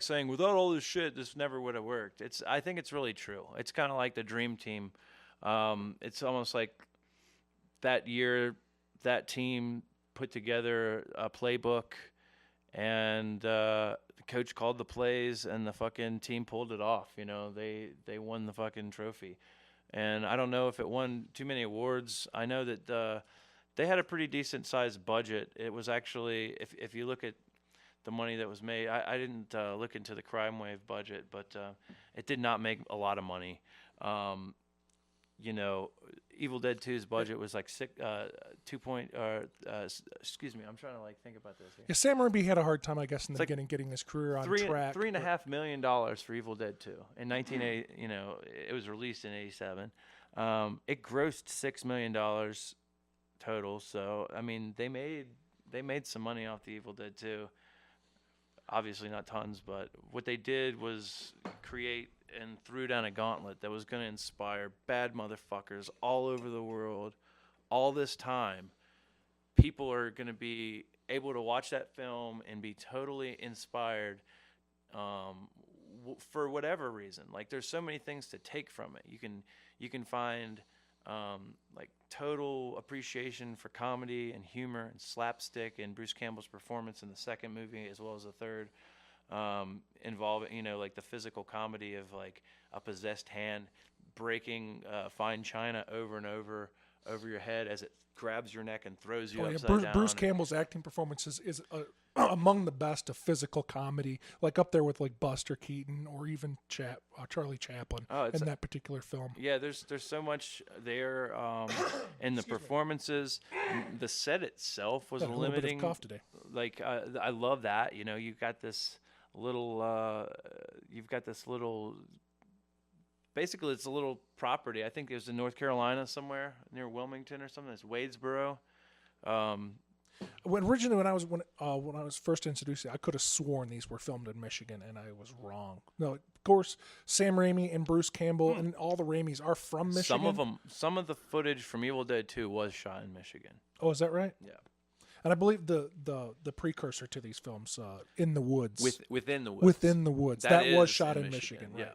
B: saying without all this shit, this never would have worked. I think it's really true. It's kind of like the Dream Team. It's almost like that year. That team put together a playbook, and the coach called the plays, and the fucking team pulled it off. They won the fucking trophy, and I don't know if it won too many awards. I know that they had a pretty decent sized budget. It was actually, if you look at the money that was made, I didn't look into the Crime Wave budget, but it did not make a lot of money. Evil Dead 2's budget was like excuse me, I'm trying to think about this here.
A: Yeah, Sam Raimi had a hard time, I guess, in the beginning getting his career on track.
B: $3.5 million for Evil Dead 2 in 1980. It was released in '87. It grossed $6 million total. So I mean, they made some money off the Evil Dead 2. Obviously not tons, but what they did was create and threw down a gauntlet that was going to inspire bad motherfuckers all over the world. All this time, people are going to be able to watch that film and be totally inspired for whatever reason. Like, there's so many things to take from it. You can find total appreciation for comedy and humor and slapstick, and Bruce Campbell's performance in the second movie as well as the third, involving the physical comedy of a possessed hand breaking fine china over and over your head as it grabs your neck and throws you upside down.
A: Bruce Campbell's acting performance is among the best of physical comedy, up there with Buster Keaton or even Charlie Chaplin in that particular film.
B: Yeah, there's so much there in the performances. The set itself was limiting.
A: A little bit of cough today.
B: I love that. You've got this little. Basically, it's a little property. I think it was in North Carolina somewhere near Wilmington or something. It's Wadesboro.
A: When I was first introduced, I could have sworn these were filmed in Michigan, and I was wrong. No, of course, Sam Raimi and Bruce Campbell and all the Raimis are from Michigan.
B: Some of the footage from Evil Dead 2 was shot in Michigan.
A: Oh, is that right?
B: Yeah.
A: And I believe the precursor to these films, In the Woods.
B: Within the Woods.
A: Within the Woods. That was
B: is
A: shot in Michigan, right?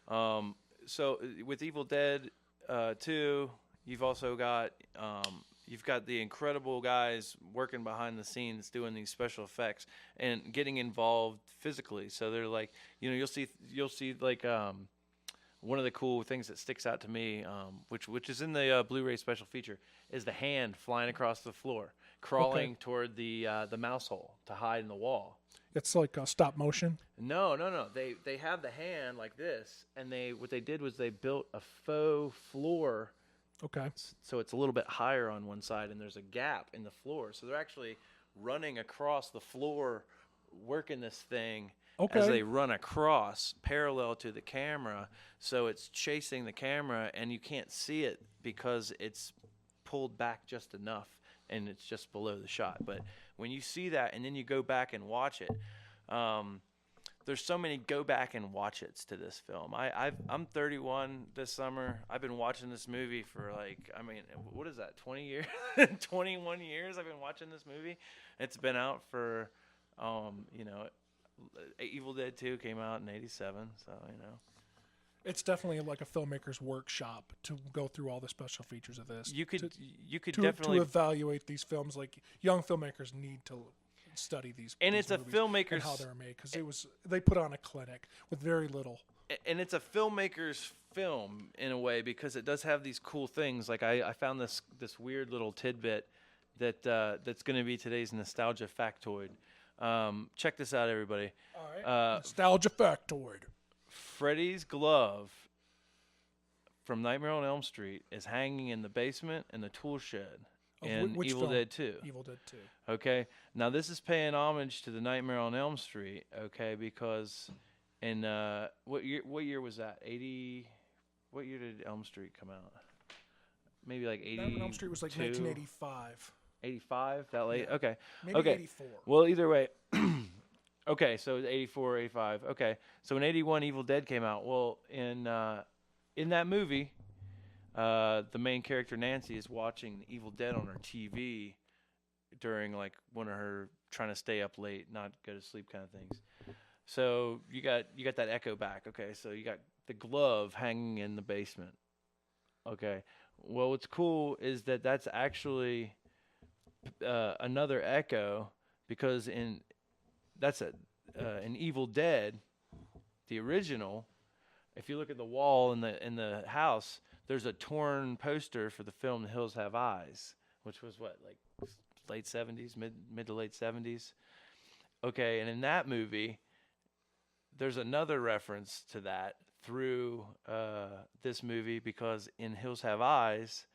B: Yeah. So with Evil Dead 2, you've also got the incredible guys working behind the scenes doing these special effects and getting involved physically. So they're like, you'll see like one of the cool things that sticks out to me, which is in the Blu-ray special feature, is the hand flying across the floor, crawling toward the mouse hole to hide in the wall.
A: It's like stop motion.
B: No. They have the hand like this, and what they did was they built a faux floor.
A: Okay.
B: So it's a little bit higher on one side, and there's a gap in the floor. So they're actually running across the floor, working this thing as they run across parallel to the camera. So it's chasing the camera, and you can't see it because it's pulled back just enough, and it's just below the shot. But when you see that, and then you go back and watch it, there's so many go back and watch it's to this film. I'm 31 this summer. I've been watching this movie for what is that, 20 years? 21 years I've been watching this movie. It's been out for, Evil Dead 2 came out in 87, so,
A: It's definitely like a filmmaker's workshop to go through all the special features of this.
B: You could definitely
A: to evaluate these films. Like young filmmakers need to study these.
B: And
A: these
B: it's a
A: movies
B: filmmaker's
A: and how they're made, because they put on a clinic with very little.
B: And it's a filmmaker's film in a way, because it does have these cool things. Like I found this weird little tidbit that's going to be today's nostalgia factoid. Check this out, everybody.
A: All right. Nostalgia factoid.
B: Freddy's glove from Nightmare on Elm Street is hanging in the basement in the tool shed in Evil Dead 2.
A: Evil Dead 2.
B: Okay. Now this is paying homage to the Nightmare on Elm Street. Okay, because in what year was that? 80. What year did Elm Street come out? Maybe like 80.
A: Nightmare on Elm Street was like 1985.
B: 85? That late? Yeah. Okay.
A: Maybe 84.
B: Well, either way. Okay, so 84, 85. Okay, so in 81, Evil Dead came out. Well, in that movie, the main character, Nancy, is watching Evil Dead on her TV during like one of her trying to stay up late, not go to sleep kind of things. So you got that echo back. Okay, so you got the glove hanging in the basement. Okay, well, what's cool is that that's actually another echo, because in Evil Dead, the original, if you look at the wall in the house, there's a torn poster for the film The Hills Have Eyes, which was what, like late 70s, mid to late 70s. Okay, and in that movie, there's another reference to that through this movie, because in Hills Have Eyes,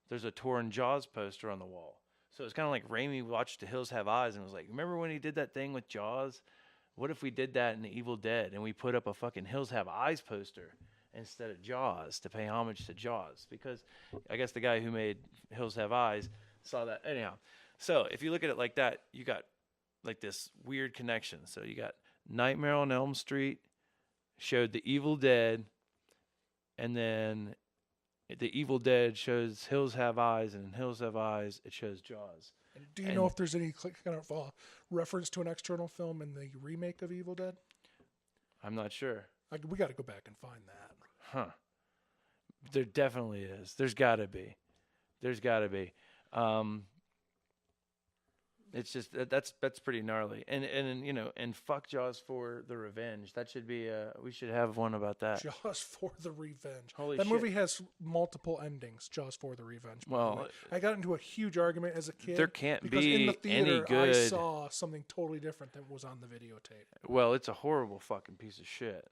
B: there's a torn Jaws poster on the wall. So it's kind of like Raimi watched The Hills Have Eyes and was like, remember when he did that thing with Jaws? What if we did that in The Evil Dead and we put up a fucking Hills Have Eyes poster instead of Jaws to pay homage to Jaws? Because I guess the guy who made Hills Have Eyes saw that. Anyhow, so if you look at it like that, you got like this weird connection. So you got Nightmare on Elm Street showed The Evil Dead, and then The Evil Dead shows Hills Have Eyes, and in Hills Have Eyes, it shows Jaws.
A: And do you know if there's any kind of reference to an external film in the remake of Evil Dead?
B: I'm not sure.
A: We got to go back and find that.
B: Huh. There definitely is. There's got to be. It's just that's pretty gnarly, and fuck Jaws for the Revenge. That should be we should have one about that.
A: Jaws for the Revenge.
B: Holy
A: that
B: shit.
A: movie has multiple endings. Jaws for the Revenge.
B: Well,
A: I got into a huge argument as a kid.
B: There can't
A: because
B: be
A: in the theater,
B: any good.
A: I saw something totally different than was on the videotape.
B: Well, it's a horrible fucking piece of shit.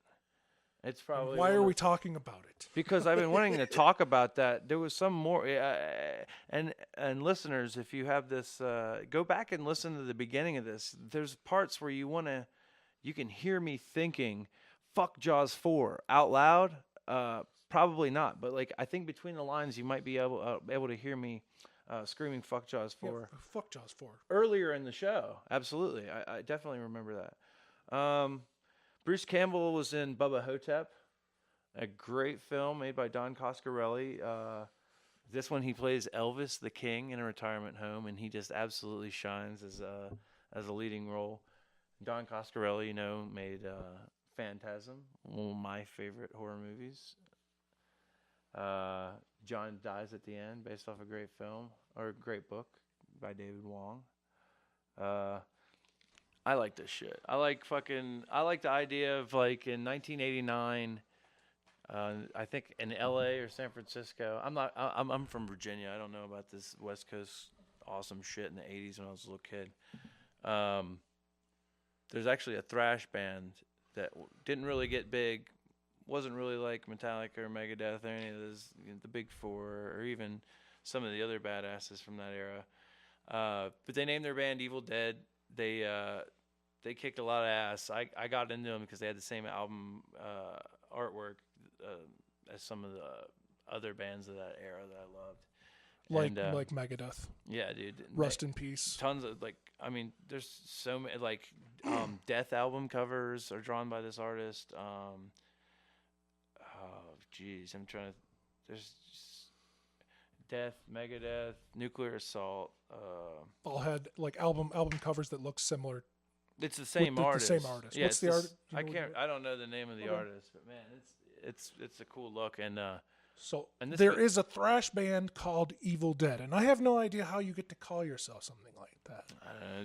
B: It's probably.
A: Why are we talking about it?
B: Because I've been wanting to talk about that. There was some more, and listeners, if you have this, go back and listen to the beginning of this. There's parts where you can hear me thinking, "Fuck Jaws 4" out loud. Probably not, but like I think between the lines, you might be able to hear me screaming "Fuck Jaws 4."
A: Yeah, fuck Jaws 4.
B: Earlier in the show, absolutely, I definitely remember that. Bruce Campbell was in Bubba Hotep, a great film made by Don Coscarelli. This one he plays Elvis the King in a retirement home, and he just absolutely shines as a leading role. Don Coscarelli, made Phantasm, one of my favorite horror movies. John dies at the end, based off a great film or a great book by David Wong. I like this shit. I like the idea of like in 1989. I think in L.A. or San Francisco. I'm from Virginia. I don't know about this West Coast awesome shit in the 80s when I was a little kid. There's actually a thrash band that didn't really get big, wasn't really like Metallica or Megadeth or any of those, the Big Four, or even some of the other badasses from that era. But they named their band Evildead. They kicked a lot of ass. I got into them because they had the same album artwork as some of the other bands of that era that I loved.
A: Like Megadeth.
B: Yeah, dude.
A: Rest in peace.
B: Tons of there's so many Death album covers are drawn by this artist. I'm trying to. There's Death, Megadeth, Nuclear Assault.
A: All had like album covers that look similar.
B: It's the same
A: with
B: artist.
A: The same artist.
B: Yeah,
A: what's the artist?
B: I don't know the name of the artist, but man, it's a cool look and.
A: And there is a thrash band called Evildead, and I have no idea how you get to call yourself something like that.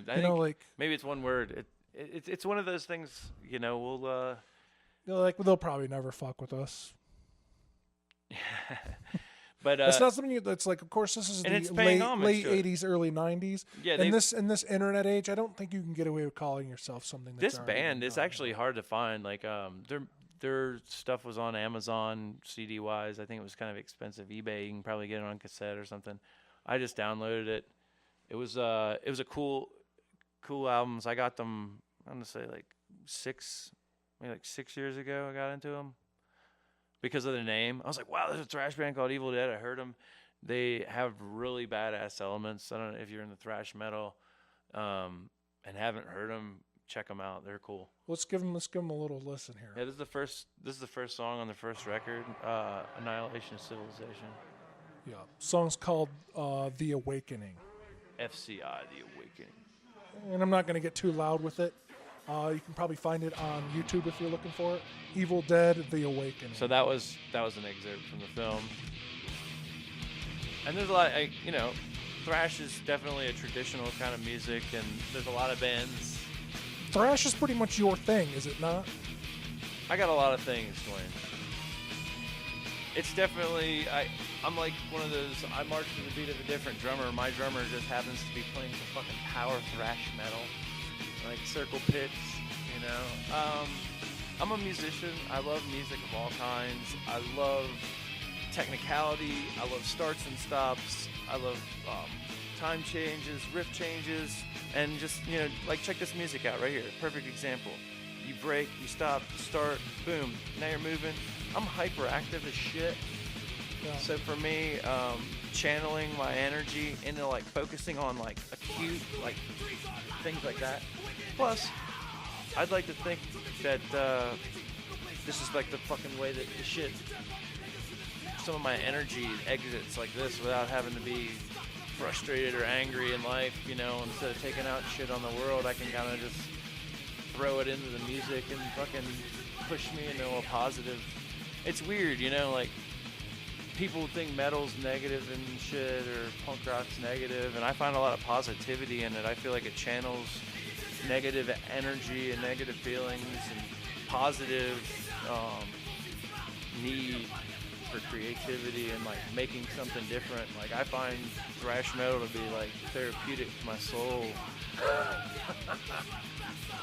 B: I think maybe it's one word. It's one of those things. We'll.
A: They'll probably never fuck with us.
B: But
A: it's not something that's like. Of course, this is the late '80s, early '90s. Yeah, in this internet age, I don't think you can get away with calling yourself something. That's
B: this band is actually hard to find. Like their stuff was on Amazon CD wise. I think it was kind of expensive. eBay, you can probably get it on cassette or something. I just downloaded it. It was a cool albums. I got them. I'm gonna say maybe 6 years ago. I got into them because of the name. I was like, wow, there's a thrash band called Evildead. I heard them. They have really badass elements. I don't know if you're into thrash metal and haven't heard them. Check them out. They're cool.
A: Let's give them a little listen here.
B: Yeah, this is the first song on the first record, Annihilation of Civilization.
A: Yeah, song's called The Awakening.
B: FCI, The Awakening.
A: And I'm not going to get too loud with it. You can probably find it on YouTube if you're looking for it. Evildead, The Awakening.
B: So that was an excerpt from the film. And there's a lot, thrash is definitely a traditional kind of music, and there's a lot of bands.
A: Thrash is pretty much your thing, is it not?
B: I got a lot of things, Duane. It's definitely, I'm like one of those, I march to the beat of a different drummer. My drummer just happens to be playing some fucking power thrash metal, like circle pits, I'm a musician. I love music of all kinds. I love technicality. I love starts and stops. I love time changes, riff changes, and just, check this music out right here. Perfect example. You break, you stop, start, boom. Now you're moving. I'm hyperactive as shit. Yeah. So for me, channeling my energy into focusing on acute things like that. Plus, I'd like to think that this is the fucking way that the shit, some of my energy exits like this without having to be frustrated or angry in life, instead of taking out shit on the world, I can kind of just throw it into the music and fucking push me into a positive. It's weird, people think metal's negative and shit, or punk rock's negative, and I find a lot of positivity in it. I feel like it channels negative energy and negative feelings and positive need for creativity and making something different. I find thrash metal to be therapeutic to my soul.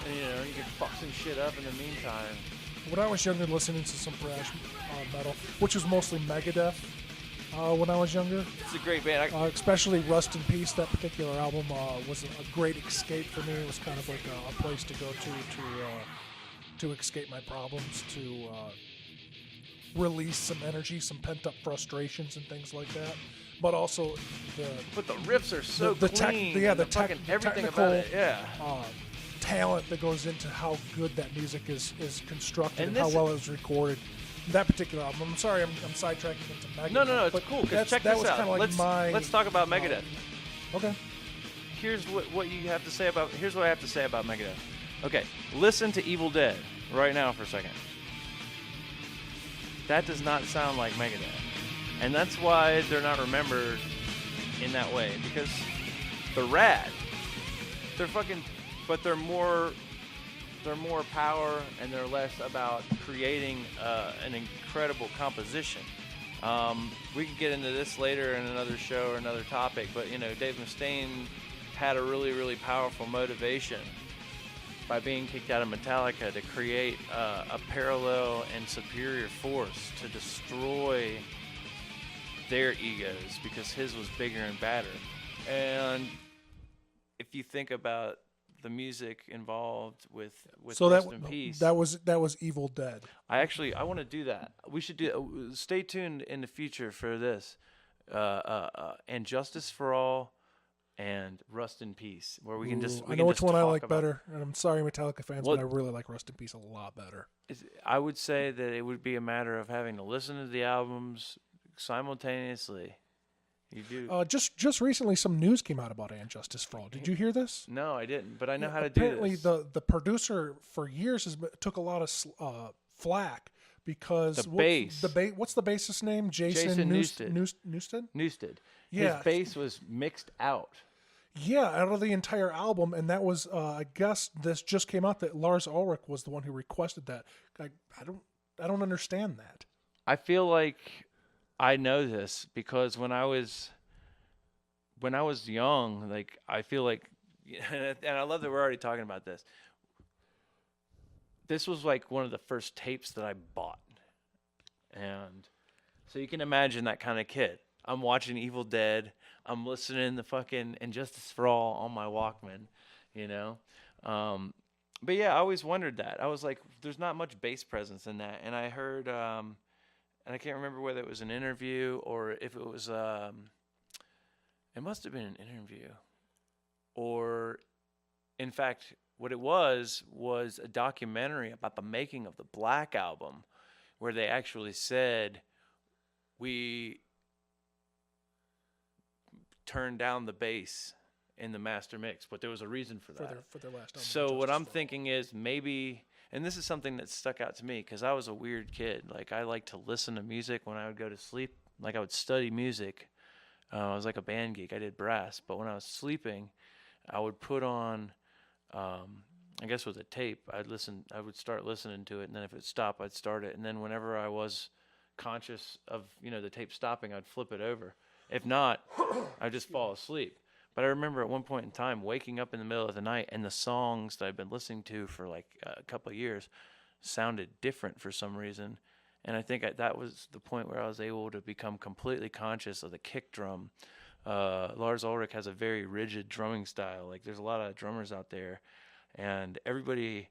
B: And, you can fuck some shit up in the meantime.
A: When I was younger, listening to some thrash metal, which was mostly Megadeth when I was younger.
B: It's a great band.
A: Especially Rust in Peace, that particular album was a great escape for me. It was kind of like a place to go to escape my problems, to release some energy, some pent-up frustrations and things like that. But also
B: But the riffs are so clean. Everything about it, yeah.
A: Talent that goes into how good that music is constructed and how well it was recorded. that particular album. I'm sorry, I'm sidetracking into Megadeth.
B: No, it's
A: but
B: cool. Because check
A: that
B: this
A: was
B: out.
A: kinda like
B: Let's talk about Megadeth.
A: Okay.
B: Here's what you have to say about. Here's what I have to say about Megadeth. Okay, listen to Evildead right now for a second. That does not sound like Megadeth, and that's why they're not remembered in that way, because they're rad. They're fucking, but they're more power, and they're less about creating an incredible composition. We could get into this later in another show or another topic, but Dave Mustaine had a really, really powerful motivation by being kicked out of Metallica to create a parallel and superior force to destroy their egos, because his was bigger and badder. And if you think about the music involved with
A: So
B: Rest in Peace,
A: that was Evil Dead.
B: I want to do that. We should do. Stay tuned in the future for this, and Justice for All, and Rust in Peace, where we can just.
A: I know which one I like better, and I'm sorry, Metallica fans, but I really like Rust in Peace a lot better.
B: I would say that it would be a matter of having to listen to the albums simultaneously. You do.
A: Just recently, some news came out about And Justice for All. Did you hear this?
B: No, I didn't, but I know how to do this.
A: Apparently, the producer for years took a lot of flack because
B: bass.
A: What's the bassist's name? Jason Newsted.
B: Newsted.
A: Yeah.
B: His bass was mixed out.
A: Yeah, out of the entire album, and that was I guess this just came out that Lars Ulrich was the one who requested that. I don't understand that.
B: I feel like I know this because when I was young, like I feel like, and I love that we're already talking about this. This was like one of the first tapes that I bought, and so you can imagine that kind of kid. I'm watching Evil Dead. I'm listening to fucking And Justice for All on my Walkman, But yeah, I always wondered that. I was like, there's not much bass presence in that, and I heard. And I can't remember whether it was an interview or if it was, it must have been an interview. Or, in fact, what it was a documentary about the making of the Black Album, where they actually said, we turned down the bass in the master mix, but there was a reason for that.
A: For their last album.
B: So what I'm thinking is maybe... And this is something that stuck out to me because I was a weird kid. Like, I liked to listen to music when I would go to sleep. Like, I would study music. I was like a band geek. I did brass. But when I was sleeping, I would put on, I guess it was a tape. I would start listening to it. And then if it stopped, I'd start it. And then whenever I was conscious of, the tape stopping, I'd flip it over. If not, I'd just fall asleep. But I remember at one point in time waking up in the middle of the night and the songs that I'd been listening to for like a couple of years sounded different for some reason. And I think that was the point where I was able to become completely conscious of the kick drum. Lars Ulrich has a very rigid drumming style. Like, there's a lot of drummers out there, and everybody,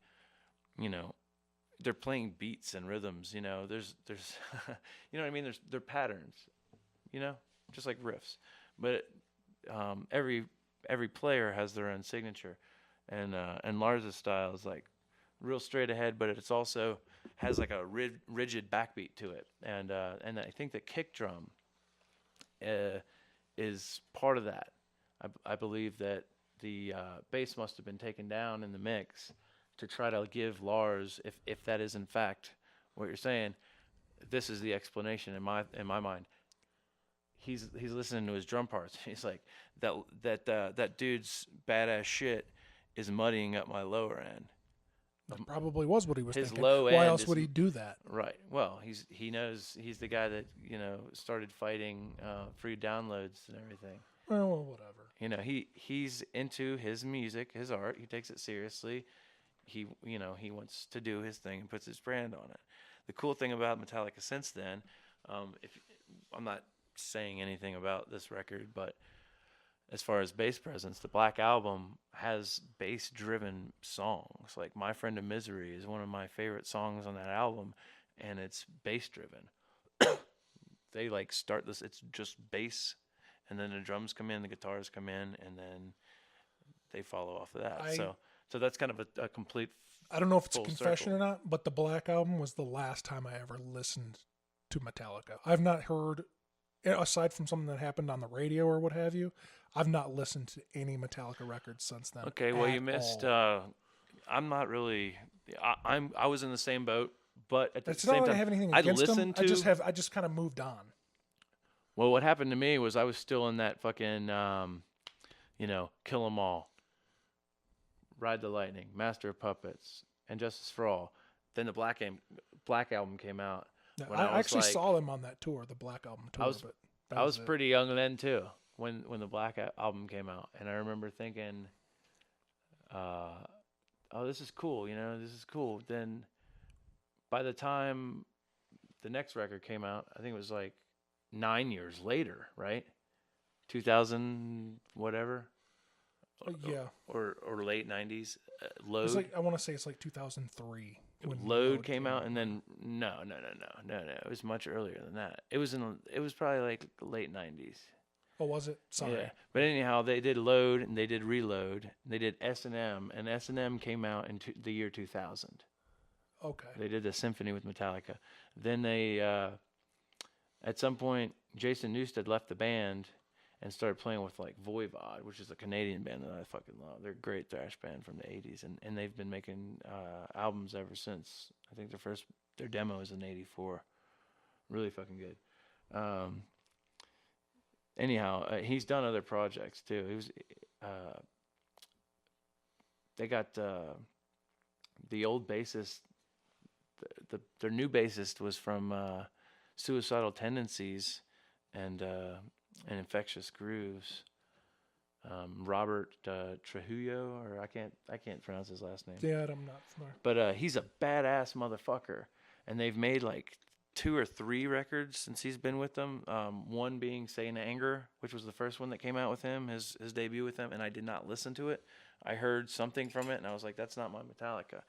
B: they're playing beats and rhythms. There's you know what I mean? They're patterns, just like riffs. But every player has their own signature, and Lars's style is like real straight ahead, but it's also has like a rigid backbeat to it, and I think the kick drum is part of that. I believe that the bass must have been taken down in the mix to try to give Lars, if that is in fact what you're saying, this is the explanation in my mind. He's listening to his drum parts. He's like, that dude's badass shit is muddying up my lower end.
A: That probably was what he was
B: his
A: thinking.
B: Low
A: Why
B: end
A: else would he do that?
B: Right. Well, he knows he's the guy that started fighting free downloads and everything.
A: Well, whatever.
B: He's into his music, his art. He takes it seriously. He wants to do his thing and puts his brand on it. The cool thing about Metallica since then, if I'm not saying anything about this record, but as far as bass presence, the Black Album has bass-driven songs. Like My Friend of Misery is one of my favorite songs on that album, and it's bass-driven. They like start this, it's just bass, and then the drums come in, the guitars come in, and then they follow off of that. So that's kind of a complete
A: I don't know if it's a
B: full
A: confession
B: circle.
A: or not, but the Black Album was the last time I ever listened to Metallica. I've not heard, aside from something that happened on the radio or what have you, I've not listened to any Metallica records since then.
B: Okay, well, you
A: at
B: missed.
A: all.
B: I'm not really. I was in the same boat, but at the
A: It's
B: same
A: not like
B: time,
A: I have anything
B: I
A: against them.
B: listened to.
A: I just kind of moved on.
B: Well, what happened to me was I was still in that fucking, Kill 'Em All, Ride the Lightning, Master of Puppets, and Justice for All. Then the Black Album came out.
A: Yeah,
B: When
A: I
B: was
A: actually
B: like-
A: saw them on that tour, the Black Album tour. But that
B: I was
A: it.
B: pretty young then too when the Black Album came out, and I remember thinking, "Oh, this is cool, this is cool." Then, by the time the next record came out, I think it was like 9 years later, right? 2000 whatever,
A: Yeah.
B: or late 90s. Load.
A: It's like, I want to say it's like 2003 when
B: Load came out, and then no, it was much earlier than that. It was probably like late 90s.
A: Oh, was it? Sorry.
B: Yeah, but anyhow, they did Load and they did Reload. And they did S&M, and S&M came out in the year 2000.
A: Okay.
B: They did the symphony with Metallica. Then they, at some point, Jason Newsted left the band and started playing with like Voivod, which is a Canadian band that I fucking love. They're a great thrash band from the 80s, and they've been making albums ever since. I think their demo is in '84. Really fucking good. Anyhow, he's done other projects too. He was, they got the old bassist. Their new bassist was from Suicidal Tendencies and Infectious Grooves. Robert Trujillo, or I can't pronounce his last name.
A: Yeah, I'm not familiar.
B: But he's a badass motherfucker, and they've made like 2 or 3 records since he's been with them. One being Satan Anger, which was the first one that came out with him, his debut with them, and I did not listen to it. I heard something from it, and I was like, that's not my Metallica.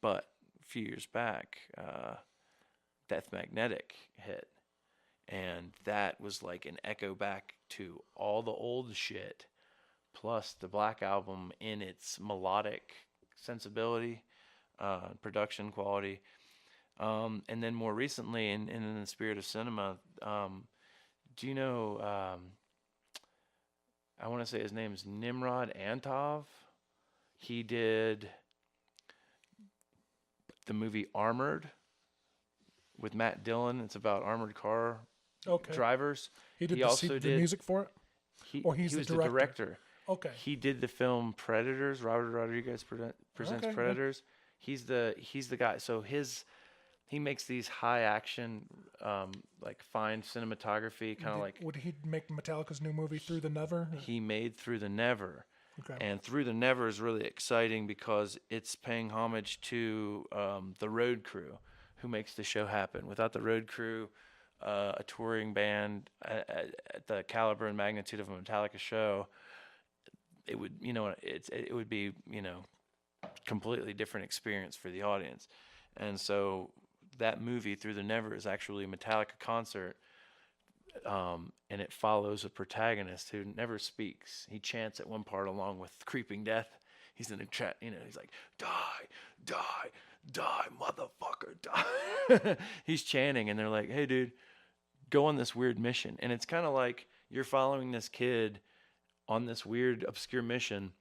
B: But a few years back, Death Magnetic hit, and that was like an echo back to all the old shit, plus the Black Album in its melodic sensibility, production quality. And then more recently, in the spirit of cinema, do you know, I want to say his name is Nimrod Antov. He did the movie Armored with Matt Dillon. It's about armored car drivers.
A: He did
B: also
A: the music for it?
B: He
A: He's
B: was
A: the
B: the director.
A: Okay.
B: He did the film Predators. Robert Rodriguez presents
A: Okay,
B: Predators. He's the guy. So he makes these high action, like fine cinematography, kind of like.
A: Would he make Metallica's new movie Through the Never?
B: He made Through the Never.
A: Okay.
B: And Through the Never is really exciting because it's paying homage to the Road Crew, who makes the show happen. Without the Road Crew, a touring band at the caliber and magnitude of a Metallica show, it would, it would be, completely different experience for the audience. And so that movie Through the Never is actually a Metallica concert. And it follows a protagonist who never speaks. He chants at one part along with Creeping Death. He's in a chat, he's like, die, motherfucker, die. He's chanting, and they're like, hey, dude, go on this weird mission. And it's kind of like you're following this kid on this weird, obscure mission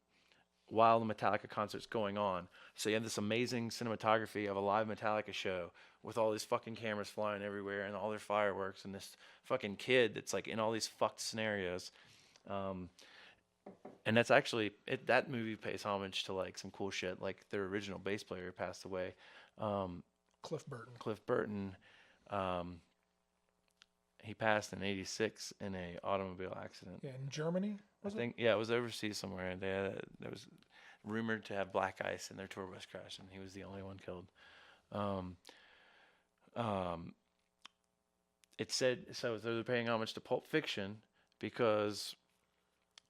B: while the Metallica concert's going on. So you have this amazing cinematography of a live Metallica show with all these fucking cameras flying everywhere and all their fireworks and this fucking kid that's like in all these fucked scenarios. And that's actually, that movie pays homage to like some cool shit. Like their original bass player passed away.
A: Cliff Burton.
B: Cliff Burton. He passed in '86 in a automobile accident.
A: Yeah, in Germany, was it?
B: Yeah, it was overseas somewhere. There was rumored to have black ice and their tour bus crashed, and he was the only one killed. It said, so they're paying homage to Pulp Fiction because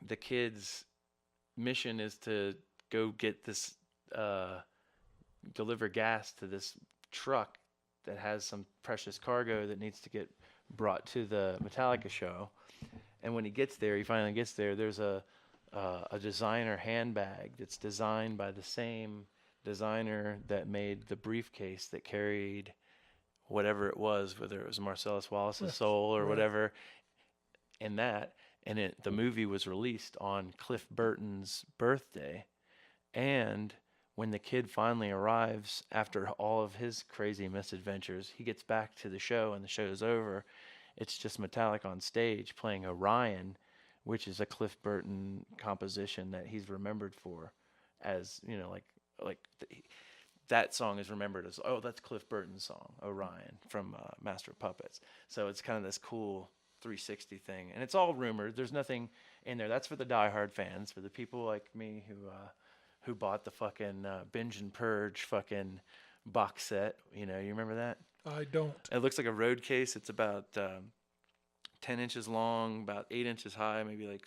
B: the kid's mission is to go get this, deliver gas to this truck that has some precious cargo that needs to get brought to the Metallica show. And when he finally gets there, there's a designer handbag that's designed by the same designer that made the briefcase that carried whatever it was, whether it was Marcellus Wallace's soul or whatever, in that. And the movie was released on Cliff Burton's birthday. And when the kid finally arrives after all of his crazy misadventures, he gets back to the show and the show's over. It's just Metallica on stage playing Orion, which is a Cliff Burton composition that he's remembered for, as, you know, that song is remembered as, oh, that's Cliff Burton's song, Orion, from Master of Puppets. So it's kind of this cool 360 thing, and it's all rumored. There's nothing in there. That's for the diehard fans, for the people like me who bought the fucking Binge and Purge fucking box set. You know, you remember that?
A: I don't.
B: It looks like a road case. It's about 10 inches long, about 8 inches high, maybe like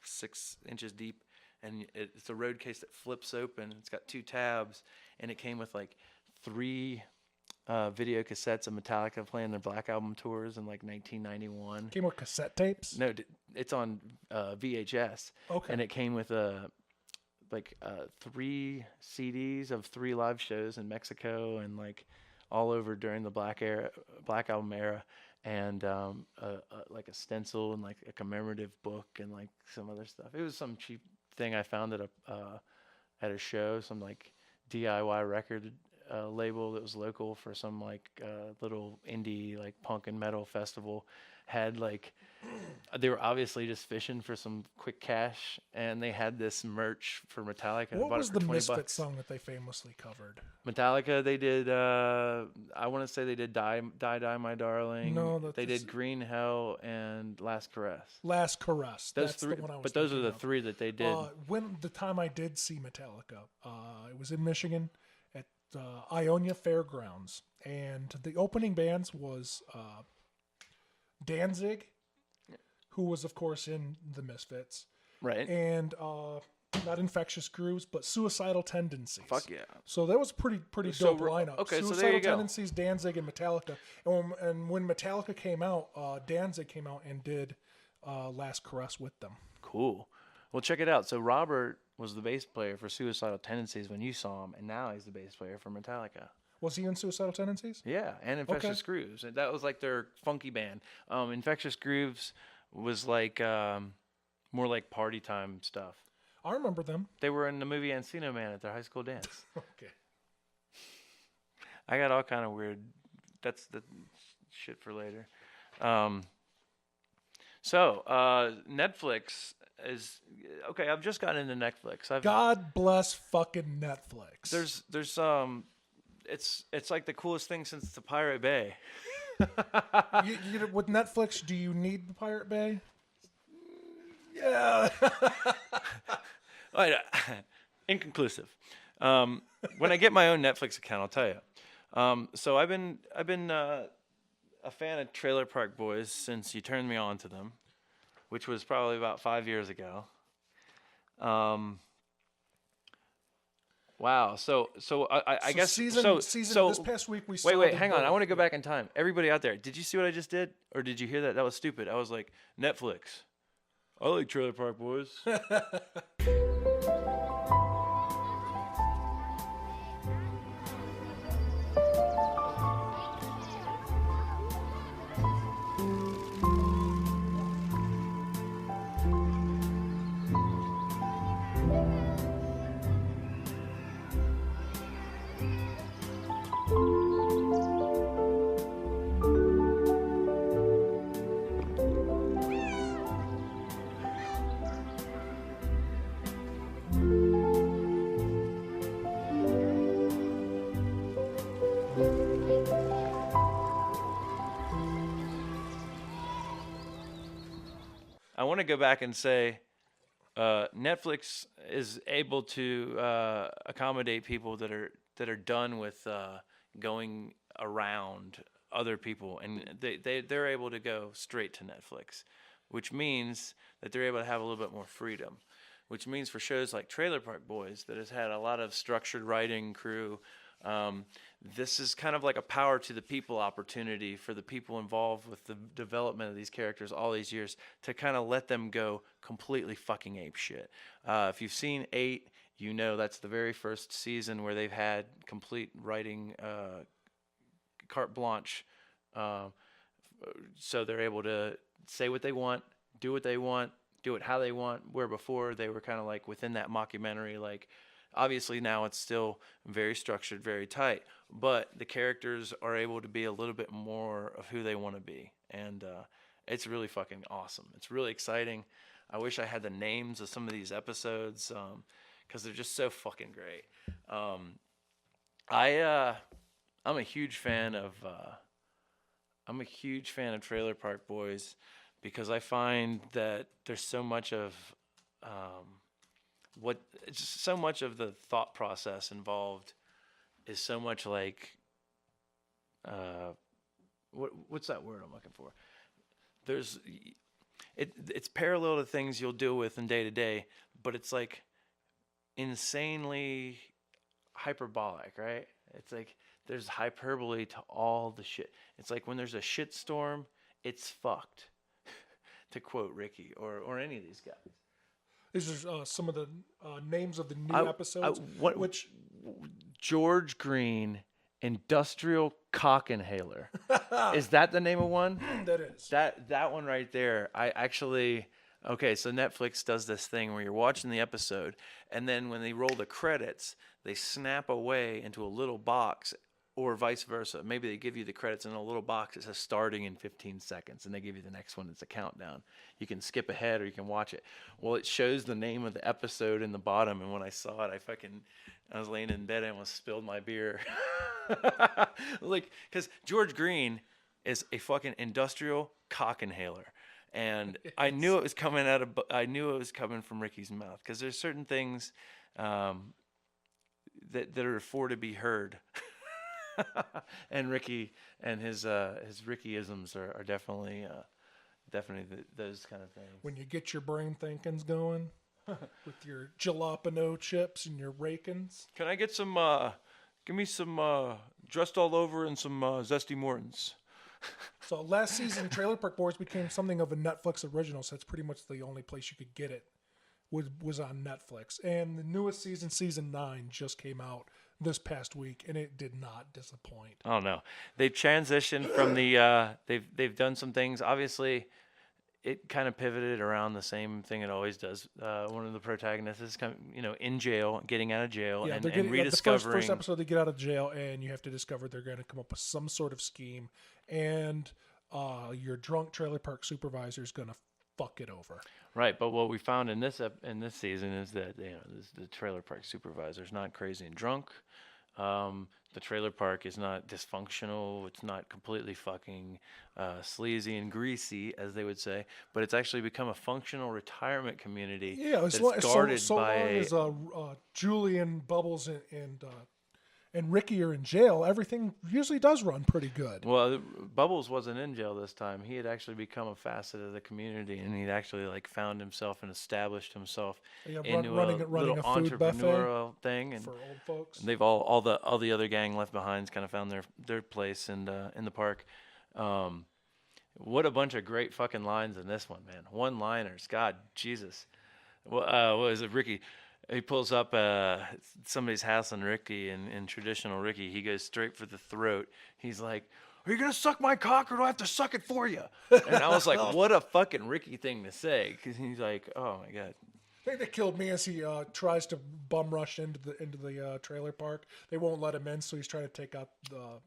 B: 6 inches deep. And it's a road case that flips open. It's got 2 tabs, and it came with like 3 video cassettes of Metallica playing their Black Album tours in like 1991.
A: Came with cassette tapes?
B: No, it's on VHS.
A: Okay.
B: And it came with 3 CDs of 3 live shows in Mexico and like all over during the Black Album era, and like a stencil and like a commemorative book and like some other stuff. It was some cheap thing I found at a show, some like DIY record label that was local for some like little indie like punk and metal festival. Had like, they were obviously just fishing for some quick cash, and they had this merch for Metallica.
A: What was the Misfits song that they famously covered?
B: Metallica, they did, I want to say they did Die My Darling.
A: No,
B: they did Green Hell and Last Caress.
A: Last Caress.
B: Those
A: That's
B: three,
A: the one I was
B: but those are the
A: of.
B: 3 that they did.
A: When the time I did see Metallica, it was in Michigan at Ionia Fairgrounds, and the opening bands was Danzig, who was of course in the Misfits,
B: Right.
A: and not Infectious Grooves, but Suicidal Tendencies.
B: Fuck yeah.
A: So that was pretty
B: So
A: dope lineup.
B: okay, so
A: Suicidal
B: there you go.
A: Tendencies, Danzig, and Metallica. And when Metallica came out, Danzig came out and did Last Caress with them.
B: Cool. Well, check it out. So Robert was the bass player for Suicidal Tendencies when you saw him, and now he's the bass player for Metallica.
A: Was he in Suicidal Tendencies?
B: Yeah, and Infectious Grooves. And that was like their funky band. Infectious Grooves was like more like party time stuff.
A: I remember them.
B: They were in the movie Encino Man at their high school dance.
A: Okay.
B: I got all kind of weird. That's the shit for later. So Netflix is okay. I've just gotten into Netflix.
A: God bless fucking Netflix.
B: There's it's like the coolest thing since the Pirate Bay.
A: With Netflix, do you need the Pirate Bay? Yeah.
B: Inconclusive. When I get my own Netflix account, I'll tell you. So I've been a fan of Trailer Park Boys since you turned me on to them, which was probably about 5 years ago. Wow. So I guess
A: season this past week we saw.
B: Wait, hang on. I want to go back in time. Everybody out there, did you see what I just did, or did you hear that? That was stupid. I was like, Netflix. I like Trailer Park Boys. I want to go back and say Netflix is able to accommodate people that are done with going around other people, and they're able to go straight to Netflix, which means that they're able to have a little bit more freedom, which means for shows like Trailer Park Boys that has had a lot of structured writing crew, this is kind of like a power to the people opportunity for the people involved with the development of these characters all these years to kind of let them go completely fucking ape shit. If you've seen 8, that's the very first season where they've had complete writing carte blanche. So they're able to say what they want, do what they want, do it how they want, where before they were kind of like within that mockumentary, like obviously now it's still very structured, very tight, but the characters are able to be a little bit more of who they want to be. And it's really fucking awesome. It's really exciting. I wish I had the names of some of these episodes because they're just so fucking great. I'm a huge fan of Trailer Park Boys because I find that there's so much of so much of the thought process involved is so much like what's that word I'm looking for? It's parallel to things you'll deal with in day to day, but it's like insanely hyperbolic, right? It's like there's hyperbole to all the shit. It's like when there's a shit storm, it's fucked. To quote Ricky or any of these guys.
A: These are some of the names of the new episodes. Which
B: George Green, Industrial Cock Inhaler. Is that the name of one?
A: That is.
B: That one right there. I actually. Okay, so Netflix does this thing where you're watching the episode, and then when they roll the credits, they snap away into a little box, or vice versa. Maybe they give you the credits in a little box that says starting in 15 seconds, and they give you the next one. It's a countdown. You can skip ahead or you can watch it. Well, it shows the name of the episode in the bottom, and when I saw it, I was laying in bed and almost spilled my beer. Like, because George Green is a fucking industrial cock inhaler. And I knew it was coming from Ricky's mouth because there's certain things that are for to be heard. And Ricky and his Rickyisms are definitely those kind of things.
A: When you get your brain thinkings going with your jalapeno chips and your rakins.
B: Can I get some? Give me some dressed all over and some zesty Mortons.
A: So last season, Trailer Park Boys became something of a Netflix original. So that's pretty much the only place you could get it. Was on Netflix, and the newest season, season 9, just came out this past week, and it did not disappoint.
B: Oh no, they've transitioned from the they've done some things. Obviously, it kind of pivoted around the same thing it always does. One of the protagonists is in jail, getting out of jail, and rediscovering.
A: The first episode, they get out of jail, and you have to discover they're going to come up with some sort of scheme, and your drunk trailer park supervisor is going to fuck it over.
B: Right, but what we found in this season is that the trailer park supervisor is not crazy and drunk. The trailer park is not dysfunctional. It's not completely fucking sleazy and greasy, as they would say. But it's actually become a functional retirement community.
A: Yeah,
B: that's guarded
A: so
B: by.
A: long as Julian, Bubbles, and Ricky are in jail, everything usually does run pretty good.
B: Well, Bubbles wasn't in jail this time. He had actually become a facet of the community, and he'd actually found himself and established himself into
A: running
B: a
A: food
B: entrepreneurial thing. And
A: for old folks.
B: They've all the other gang left behinds kind of found their place in the park. What a bunch of great fucking lines in this one, man. One-liners. God, Jesus. What was it, Ricky? He pulls up somebody's house on Ricky, and in traditional Ricky, he goes straight for the throat. He's like, "Are you going to suck my cock or do I have to suck it for you?" And I was like, what a fucking Ricky thing to say. Because he's like, oh, my God.
A: I think they killed me as he tries to bum rush into the trailer park. They won't let him in, so he's trying to take out the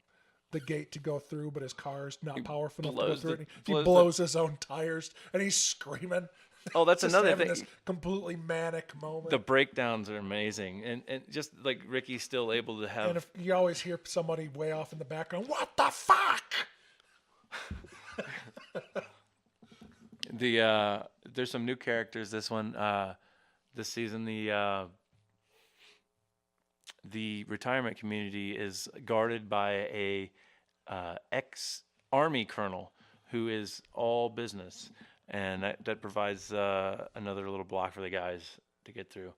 A: gate to go through, but his car's not powerful enough to go through it. He blows his own tires, and he's screaming.
B: Oh, that's another thing.
A: This completely manic moment.
B: The breakdowns are amazing, and just like Ricky's still able to have.
A: And if you always hear somebody way off in the background, "What the fuck?"
B: There's some new characters this season. The retirement community is guarded by a ex-army colonel who is all business. And that provides another little block for the guys to get through.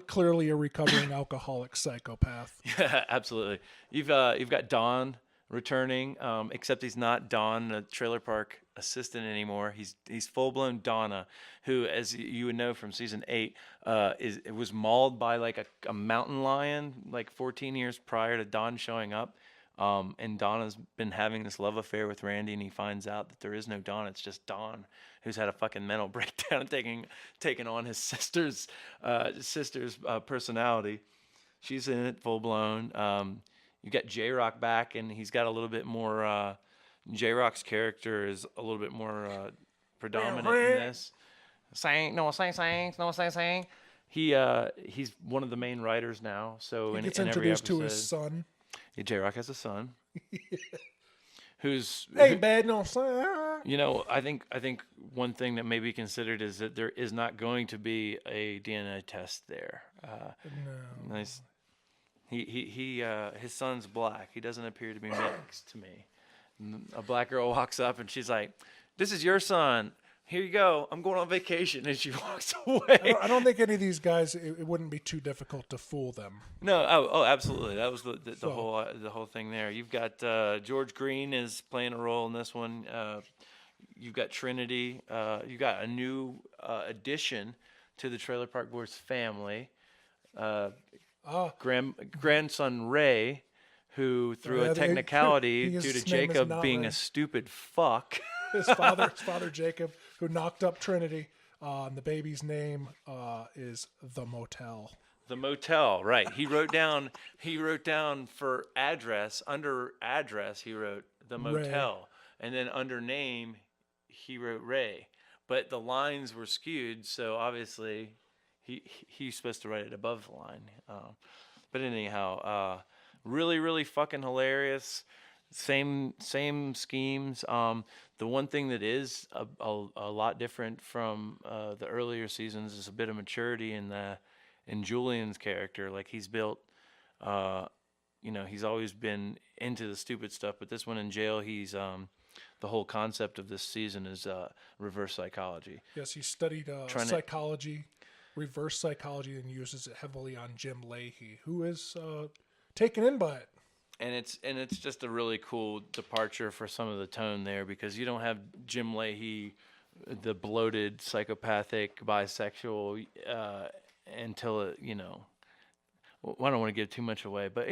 A: Clearly a recovering alcoholic psychopath.
B: Yeah, absolutely. You've got Don returning, except he's not Don, the trailer park assistant anymore. He's full blown Donna, who, as you would know from season 8, it was mauled by like a mountain lion like 14 years prior to Don showing up. And Donna's been having this love affair with Randy, and he finds out that there is no Don. It's just Don, who's had a fucking mental breakdown, taking on his sister's personality. She's in it full blown. You got J-Rock back, and he's got a little bit more. J-Rock's character is a little bit more predominant in this. Saying. He's one of the main writers now. So
A: he
B: in
A: gets
B: every
A: introduced
B: episode,
A: to his son.
B: J-Rock has a son. Who's
A: bad no son.
B: You know, I think one thing that may be considered is that there is not going to be a DNA test there.
A: No.
B: Nice. His son's black. He doesn't appear to be mixed to me. A black girl walks up and she's like, "This is your son. Here you go. I'm going on vacation," and she walks away.
A: I don't think any of these guys. It wouldn't be too difficult to fool them.
B: No, absolutely. That was the whole thing there. You've got George Green is playing a role in this one. You've got Trinity. You got a new addition to the Trailer Park Boys family. Grandson Ray, who through a technicality due to Jacob being a stupid fuck.
A: His father Jacob, who knocked up Trinity. And the baby's name is the Motel.
B: The Motel, right? He wrote down for address, under address he wrote the Motel, Ray. And then under name he wrote Ray. But the lines were skewed, so obviously he's supposed to write it above the line. But anyhow, really, really fucking hilarious. Same schemes. The one thing that is a lot different from the earlier seasons is a bit of maturity in Julian's character. Like he's built, he's always been into the stupid stuff, but this one in jail, he's the whole concept of this season is reverse psychology.
A: Yes, he studied psychology, reverse psychology, and uses it heavily on Jim Leahy, who is taken in by it.
B: And it's just a really cool departure for some of the tone there, because you don't have Jim Leahy, the bloated, psychopathic, bisexual, until it, I don't want to give too much away, but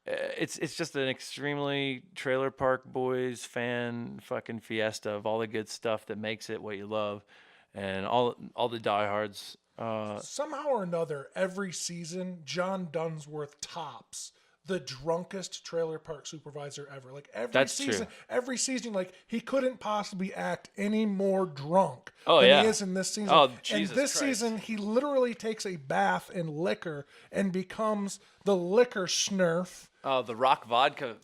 B: it's just an extremely Trailer Park Boys fan fucking fiesta of all the good stuff that makes it what you love, and all the diehards.
A: Somehow or another, every season, John Dunsworth tops the drunkest trailer park supervisor ever. Like every season, like he couldn't possibly act any more drunk than he is in this season.
B: Oh, Jesus
A: and this
B: Christ.
A: season, he literally takes a bath in liquor and becomes the liquor snurf.
B: Oh, the rock vodka.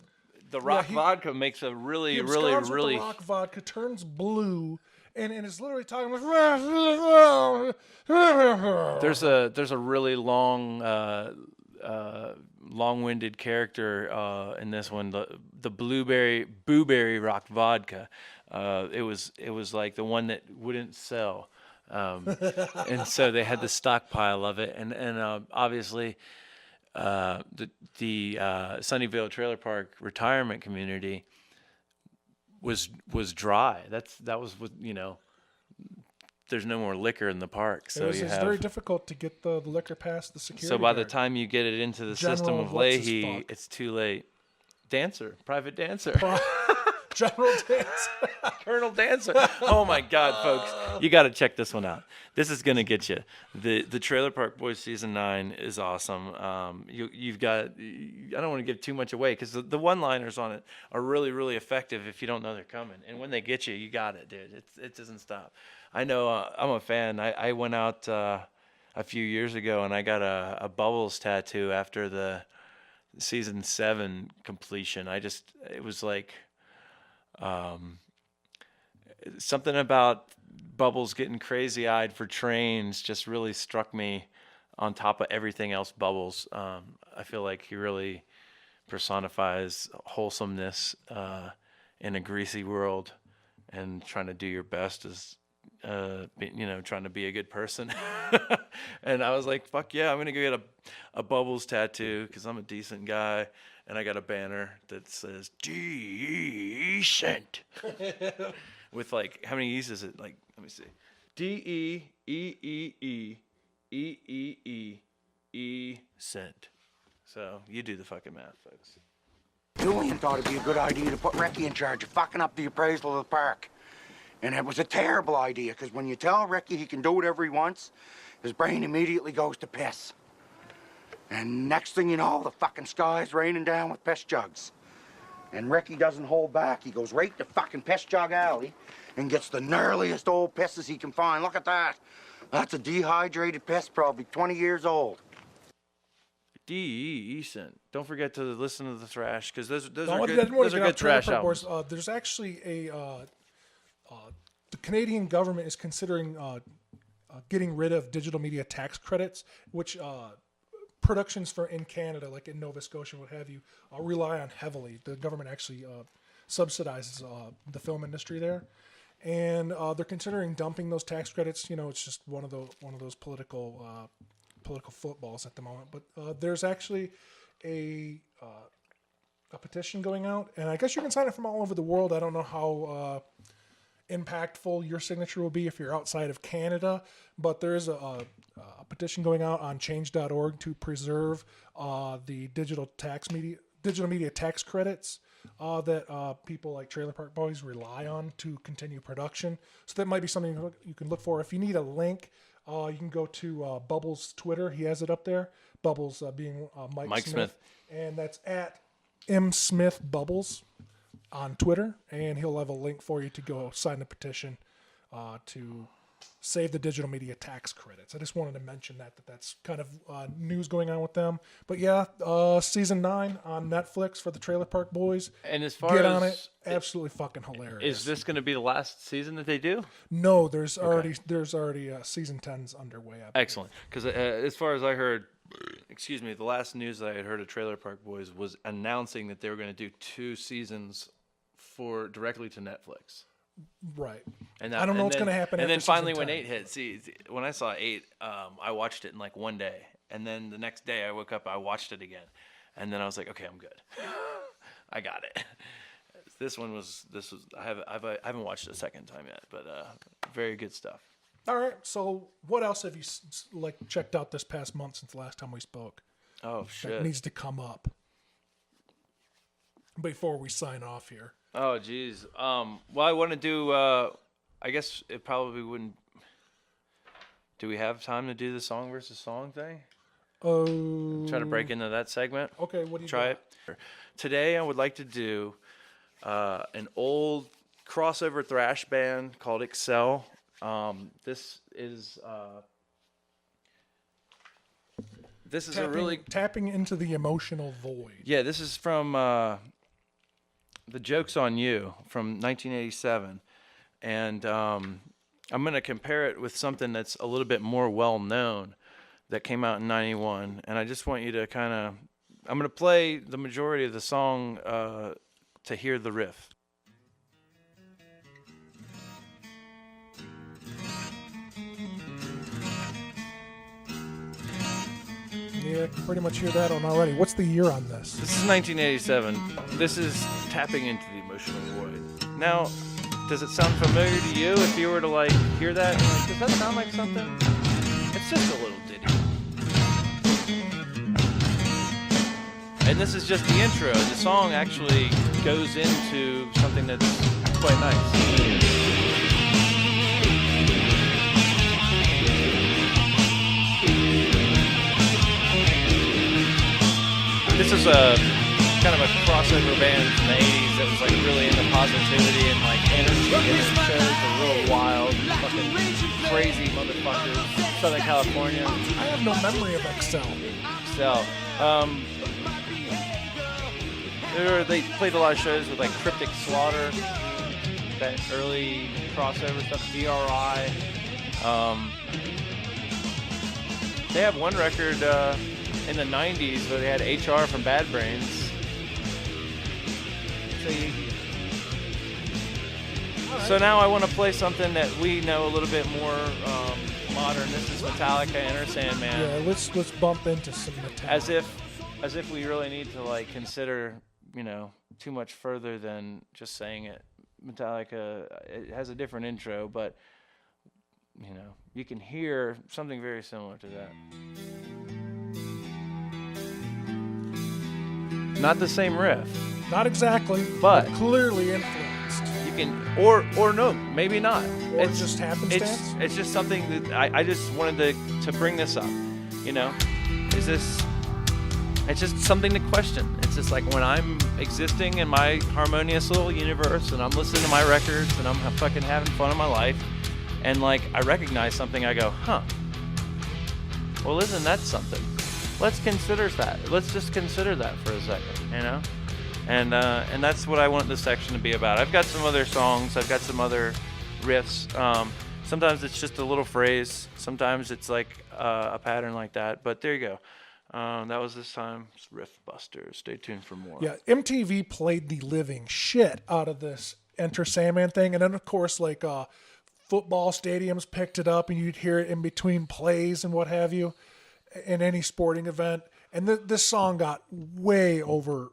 B: The rock vodka makes a really.
A: The rock vodka turns blue. And is literally talking like.
B: There's a really long-winded character in this one, the blueberry rock vodka. It was like the one that wouldn't sell, and so they had the stockpile of it, and obviously the Sunnyvale Trailer Park retirement community was dry. That was what, there's no more liquor in the park, so
A: it's very difficult to get the liquor past the security
B: So by
A: guard.
B: the time you get it into the system of Leahy, it's too late. Private dancer.
A: General Dancer.
B: Colonel Dancer. Oh my God, folks, you got to check this one out. This is gonna get you. The Trailer Park Boys season 9 is awesome. You've got. I don't want to give too much away because the one-liners on it are really, really effective if you don't know they're coming. And when they get you, you got it, dude. It doesn't stop. I know. I'm a fan. I went out a few years ago and I got a Bubbles tattoo after the season 7 completion. It was like. Something about Bubbles getting crazy-eyed for trains just really struck me on top of everything else Bubbles. I feel like he really personifies wholesomeness in a greasy world, and trying to do your best is, trying to be a good person. And I was like, fuck yeah, I'm going to go get a Bubbles tattoo because I'm a decent guy. And I got a banner that says decent. with like how many E's is it? Like, let me see. D-E-E-E-E-E-E-E-E cent. So you do the fucking math, folks.
D: Duane thought it'd be a good idea to put Ricky in charge of fucking up the appraisal of the park. And it was a terrible idea, because when you tell Ricky he can do whatever he wants, his brain immediately goes to piss. And next thing you know, the fucking sky's raining down with piss jugs. And Ricky doesn't hold back. He goes right to fucking Piss Jug Alley and gets the gnarliest old pisses he can find. Look at that. That's a dehydrated piss, probably 20 years old.
B: D-E-E cent. Don't forget to listen to the thrash, because those
A: No,
B: are
A: I
B: good,
A: didn't want
B: those
A: to
B: are
A: get
B: good
A: off Trailer
B: thrash
A: Park
B: albums.
A: Boys. There's actually the Canadian government is considering getting rid of digital media tax credits, which productions in Canada, like in Nova Scotia, what have you, rely on heavily. The government actually subsidizes the film industry there, and they're considering dumping those tax credits. You know, it's just one of those political footballs at the moment. But there's actually a petition going out, and I guess you can sign it from all over the world. I don't know how impactful your signature will be if you're outside of Canada, but there is a petition going out on change.org to preserve the digital media tax credits that people like Trailer Park Boys rely on to continue production. So that might be something you can look for. If you need a link, you can go to Bubbles' Twitter. He has it up there. Bubbles being Mike Smith. And that's at msmithbubbles on Twitter. And he'll have a link for you to go sign the petition to save the digital media tax credits. I just wanted to mention that's kind of news going on with them. But yeah, season 9 on Netflix for the Trailer Park Boys.
B: And as far
A: Get
B: as
A: on it, absolutely fucking hilarious.
B: is this going to be the last season that they do?
A: No, there's already season 10's underway.
B: Excellent, because as far as I heard, the last news that I had heard of Trailer Park Boys was announcing that they were going to do 2 seasons directly to Netflix.
A: Right.
B: And
A: I don't know what's going to happen.
B: And
A: after
B: then finally,
A: season
B: when
A: 10.
B: 8 hit, when I saw 8, I watched it in like one day, and then the next day I woke up, I watched it again, and then I was like, okay, I'm good. I got it. This was I haven't watched it a second time yet, but very good stuff.
A: All right. So, what else have you checked out this past month since the last time we spoke?
B: Oh shit!
A: That needs to come up before we sign off here.
B: Oh geez. Well, I want to do. I guess it probably wouldn't. Do we have time to do the song versus song thing?
A: Oh.
B: Try to break into that segment.
A: Okay. What do you
B: try
A: got?
B: it? Today, I would like to do an old crossover thrash band called Excel. This is a really
A: tapping into the emotional void.
B: Yeah, this is from The Joke's on You from 1987, and I'm going to compare it with something that's a little bit more well known that came out in 91, and I just want you to I'm going to play the majority of the song to hear the riff.
A: Yeah, I can pretty much hear that one already. What's the year on this?
B: This is 1987. This is tapping into the emotional void. Now, does it sound familiar to you if you were to hear that? Does that sound like something? It's just a little ditty. And this is just the intro. The song actually goes into something that's quite nice. This is a kind of a crossover band from the 80s that was really into positivity and energy, and their shows were real wild, fucking crazy motherfuckers. Southern California.
A: I have no memory of Excel.
B: They played a lot of shows with Cryptic Slaughter, that early crossover stuff, DRI. They have one record in the 90s where they had HR from Bad Brains. So now I want to play something that we know a little bit more modern. This is Metallica, Enter Sandman.
A: Yeah, let's bump into some Metallica.
B: As if we really need to consider, too much further than just saying it, Metallica. It has a different intro, but you know, you can hear something very similar to that. Not the same riff.
A: Not exactly,
B: But
A: clearly influenced.
B: You can, or no, maybe not.
A: Or it's just happenstance.
B: It's just something that I just wanted to bring this up. You know, is this? It's just something to question. It's just like when I'm existing in my harmonious little universe and I'm listening to my records and I'm fucking having fun in my life, and like I recognize something, I go, huh? Well, isn't that something? Let's consider that. Let's just consider that for a second, you know? And that's what I want this section to be about. I've got some other songs. I've got some other riffs. Sometimes it's just a little phrase. Sometimes it's like a pattern like that. But there you go. That was this time. It's Riff Busters. Stay tuned for more.
A: Yeah, MTV played the living shit out of this Enter Sandman thing. And then, of course, like football stadiums picked it up and you'd hear it in between plays and what have you in any sporting event. And this song got way over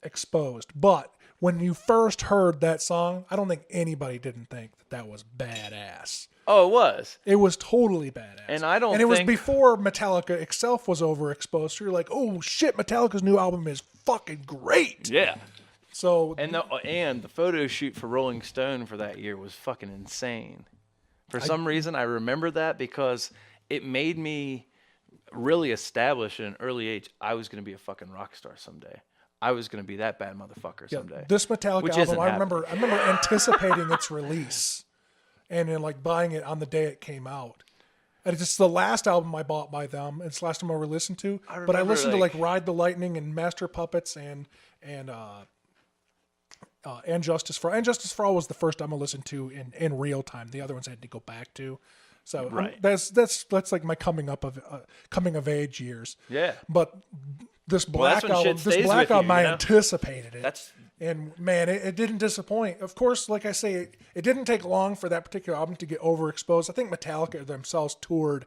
A: exposed. But when you first heard that song, I don't think anybody didn't think that was badass.
B: Oh, it was.
A: It was totally badass.
B: And I don't
A: And it was
B: think-
A: before Metallica itself was overexposed. So you're like, oh shit, Metallica's new album is fucking great.
B: Yeah.
A: So
B: And the photo shoot for Rolling Stone for that year was fucking insane. For some reason, I remember that because it made me really establish at an early age I was going to be a fucking rock star someday. I was going to be that bad motherfucker someday.
A: this Metallica
B: Which
A: album,
B: isn't
A: I remember anticipating its release and then like buying it on the day it came out. And it's the last album I bought by them. It's the last time I ever listened to. But I
B: remember,
A: listened to like Ride the Lightning and Master Puppets and Justice for All. And Justice for All was the first album I listened to in real time. The other ones I had to go back to. So
B: Right.
A: that's like my coming of age years.
B: Yeah.
A: But this Black
B: that's when shit
A: album,
B: stays with you,
A: I
B: you know?
A: anticipated it.
B: That's-
A: And man, it didn't disappoint. Of course, like I say, it didn't take long for that particular album to get overexposed. I think Metallica themselves toured.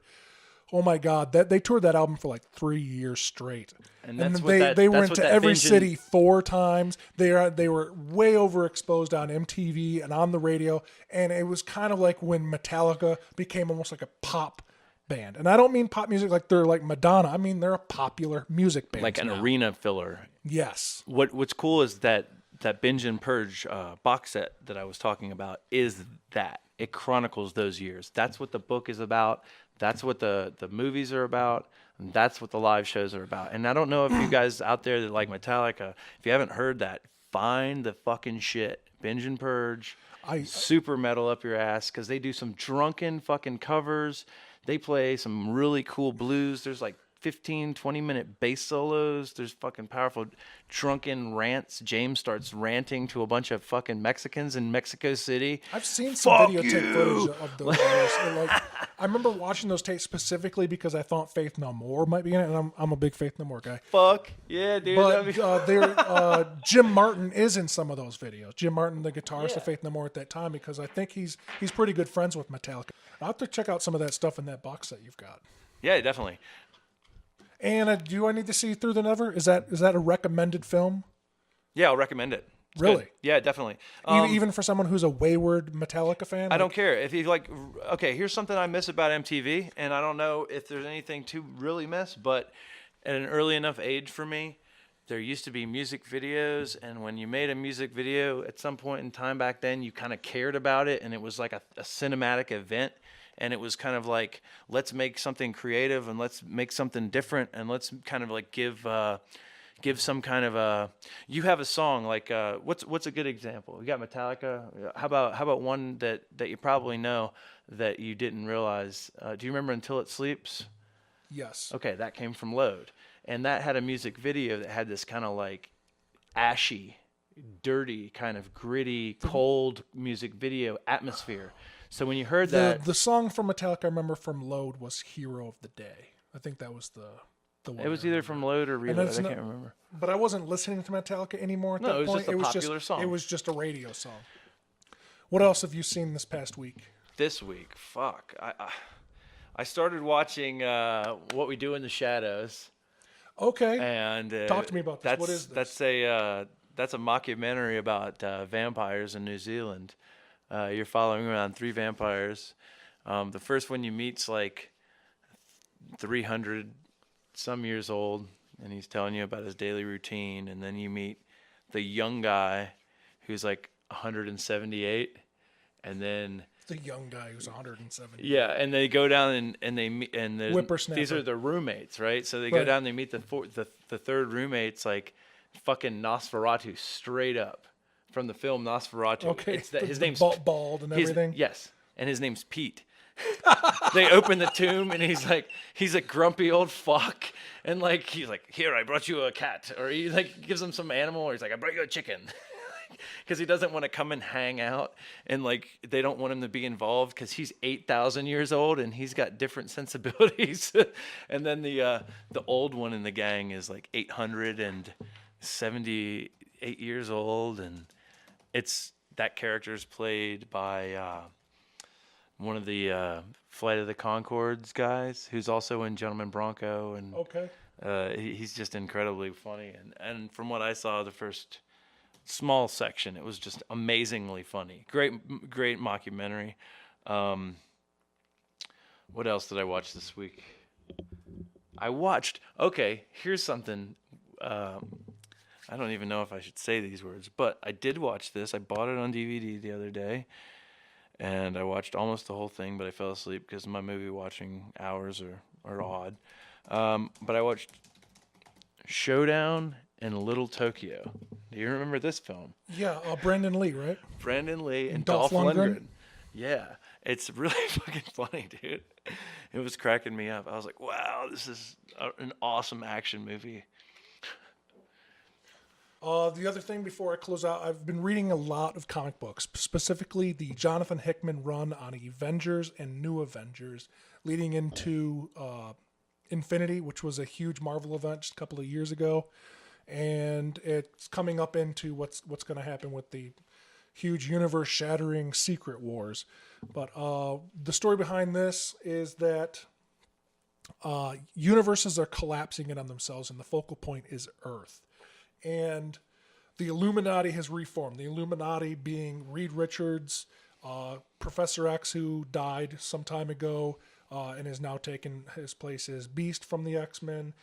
A: Oh my God, they toured that album for like 3 years straight,
B: And
A: then
B: that's what
A: they
B: that-
A: went
B: that's
A: to
B: what that
A: every
B: Vengeance-
A: city 4 times. They were way overexposed on MTV and on the radio, and it was kind of like when Metallica became almost like a pop band. And I don't mean pop music like they're like Madonna. I mean they're a popular music band,
B: Like an arena filler.
A: Yes.
B: What's cool is that Binge and Purge box set that I was talking about is that. It chronicles those years. That's what the book is about. That's what the movies are about. And that's what the live shows are about. And I don't know if you guys out there that like Metallica, if you haven't heard that, find the fucking shit. Binge and Purge. Super metal up your ass because they do some drunken fucking covers. They play some really cool blues. There's like 15, 20-minute bass solos. There's fucking powerful drunken rants. James starts ranting to a bunch of fucking Mexicans in Mexico City.
A: I've seen some videotape footage of those videos. And like, I remember watching those tapes specifically because I thought Faith No More might be in it, and I'm a big Faith No More guy.
B: Fuck yeah, dude.
A: But Jim Martin is in some of those videos. Jim Martin, the guitarist of Faith No More at that time, because I think he's pretty good friends with Metallica. I'll have to check out some of that stuff in that box set you've got.
B: Yeah, definitely.
A: And do I need to see Through the Never? Is that a recommended film?
B: Yeah, I'll recommend it. It's
A: Really?
B: good. Yeah, definitely.
A: Even for someone who's a wayward Metallica fan?
B: I don't care. If you like, okay, here's something I miss about MTV, and I don't know if there's anything to really miss, but at an early enough age for me, there used to be music videos, and when you made a music video at some point in time back then, you kind of cared about it, and it was like a cinematic event. And it was kind of like, let's make something creative and let's make something different and let's kind of like give some kind of a. You have a song like what's a good example? We got Metallica. How about one that you probably know that you didn't realize? Do you remember Until It Sleeps?
A: Yes.
B: Okay, that came from Load, and that had a music video that had this kind of like ashy, dirty, kind of gritty, cold music video atmosphere. So when you heard that,
A: the song from Metallica I remember from Load was Hero of the Day. I think that was the one.
B: it was either from Load or Reload. I
A: it's
B: can't remember.
A: But I wasn't listening to Metallica anymore at that
B: No, it was
A: point.
B: just a popular song.
A: It was just a radio song. What else have you seen this past week?
B: This week, fuck. I started watching What We Do in the Shadows.
A: Okay.
B: And
A: Talk to me about this. What is this?
B: That's a that's a mockumentary about vampires in New Zealand. You're following around 3 vampires. The first one you meet's like 300 some years old, and he's telling you about his daily routine. And then you meet the young guy who's like 178, and then
A: The young guy who's 170.
B: yeah, and they go down and they meet, and
A: Whippersnapper.
B: these are the roommates, right? So they go down, and they meet the third roommate's like fucking Nosferatu straight up from the film Nosferatu.
A: Okay.
B: It's that his name's
A: bald and everything.
B: Yes, and his name's Pete. They open the tomb, and he's a grumpy old fuck, and like he's like, here, I brought you a cat, or he like gives him some animal, or he's like, I brought you a chicken. Because he doesn't want to come and hang out, and like they don't want him to be involved because he's 8,000 years old and he's got different sensibilities. And then the old one in the gang is like 878 years old, and that character's played by one of the Flight of the Conchords guys, who's also in Gentleman Bronco, and
A: Okay.
B: he's just incredibly funny. And from what I saw, the first small section, it was just amazingly funny. Great mockumentary. What else did I watch this week? Here's something. I don't even know if I should say these words, but I did watch this. I bought it on DVD the other day, and I watched almost the whole thing, but I fell asleep because my movie watching hours are odd. But I watched Showdown in Little Tokyo. Do you remember this film?
A: Yeah, Brandon Lee, right?
B: Brandon Lee and
A: Dolph
B: Dolph
A: Lundgren?
B: Lundgren. Yeah, it's really fucking funny, dude. It was cracking me up. I was like, wow, this is an awesome action movie.
A: The other thing before I close out, I've been reading a lot of comic books, specifically the Jonathan Hickman run on Avengers and New Avengers, leading into Infinity, which was a huge Marvel event just a couple of years ago. And it's coming up into what's going to happen with the huge universe-shattering Secret Wars. But the story behind this is that universes are collapsing in on themselves, and the focal point is Earth. And the Illuminati has reformed. The Illuminati being Reed Richards, Professor X, who died some time ago and has now taken his place as Beast from the X-Men.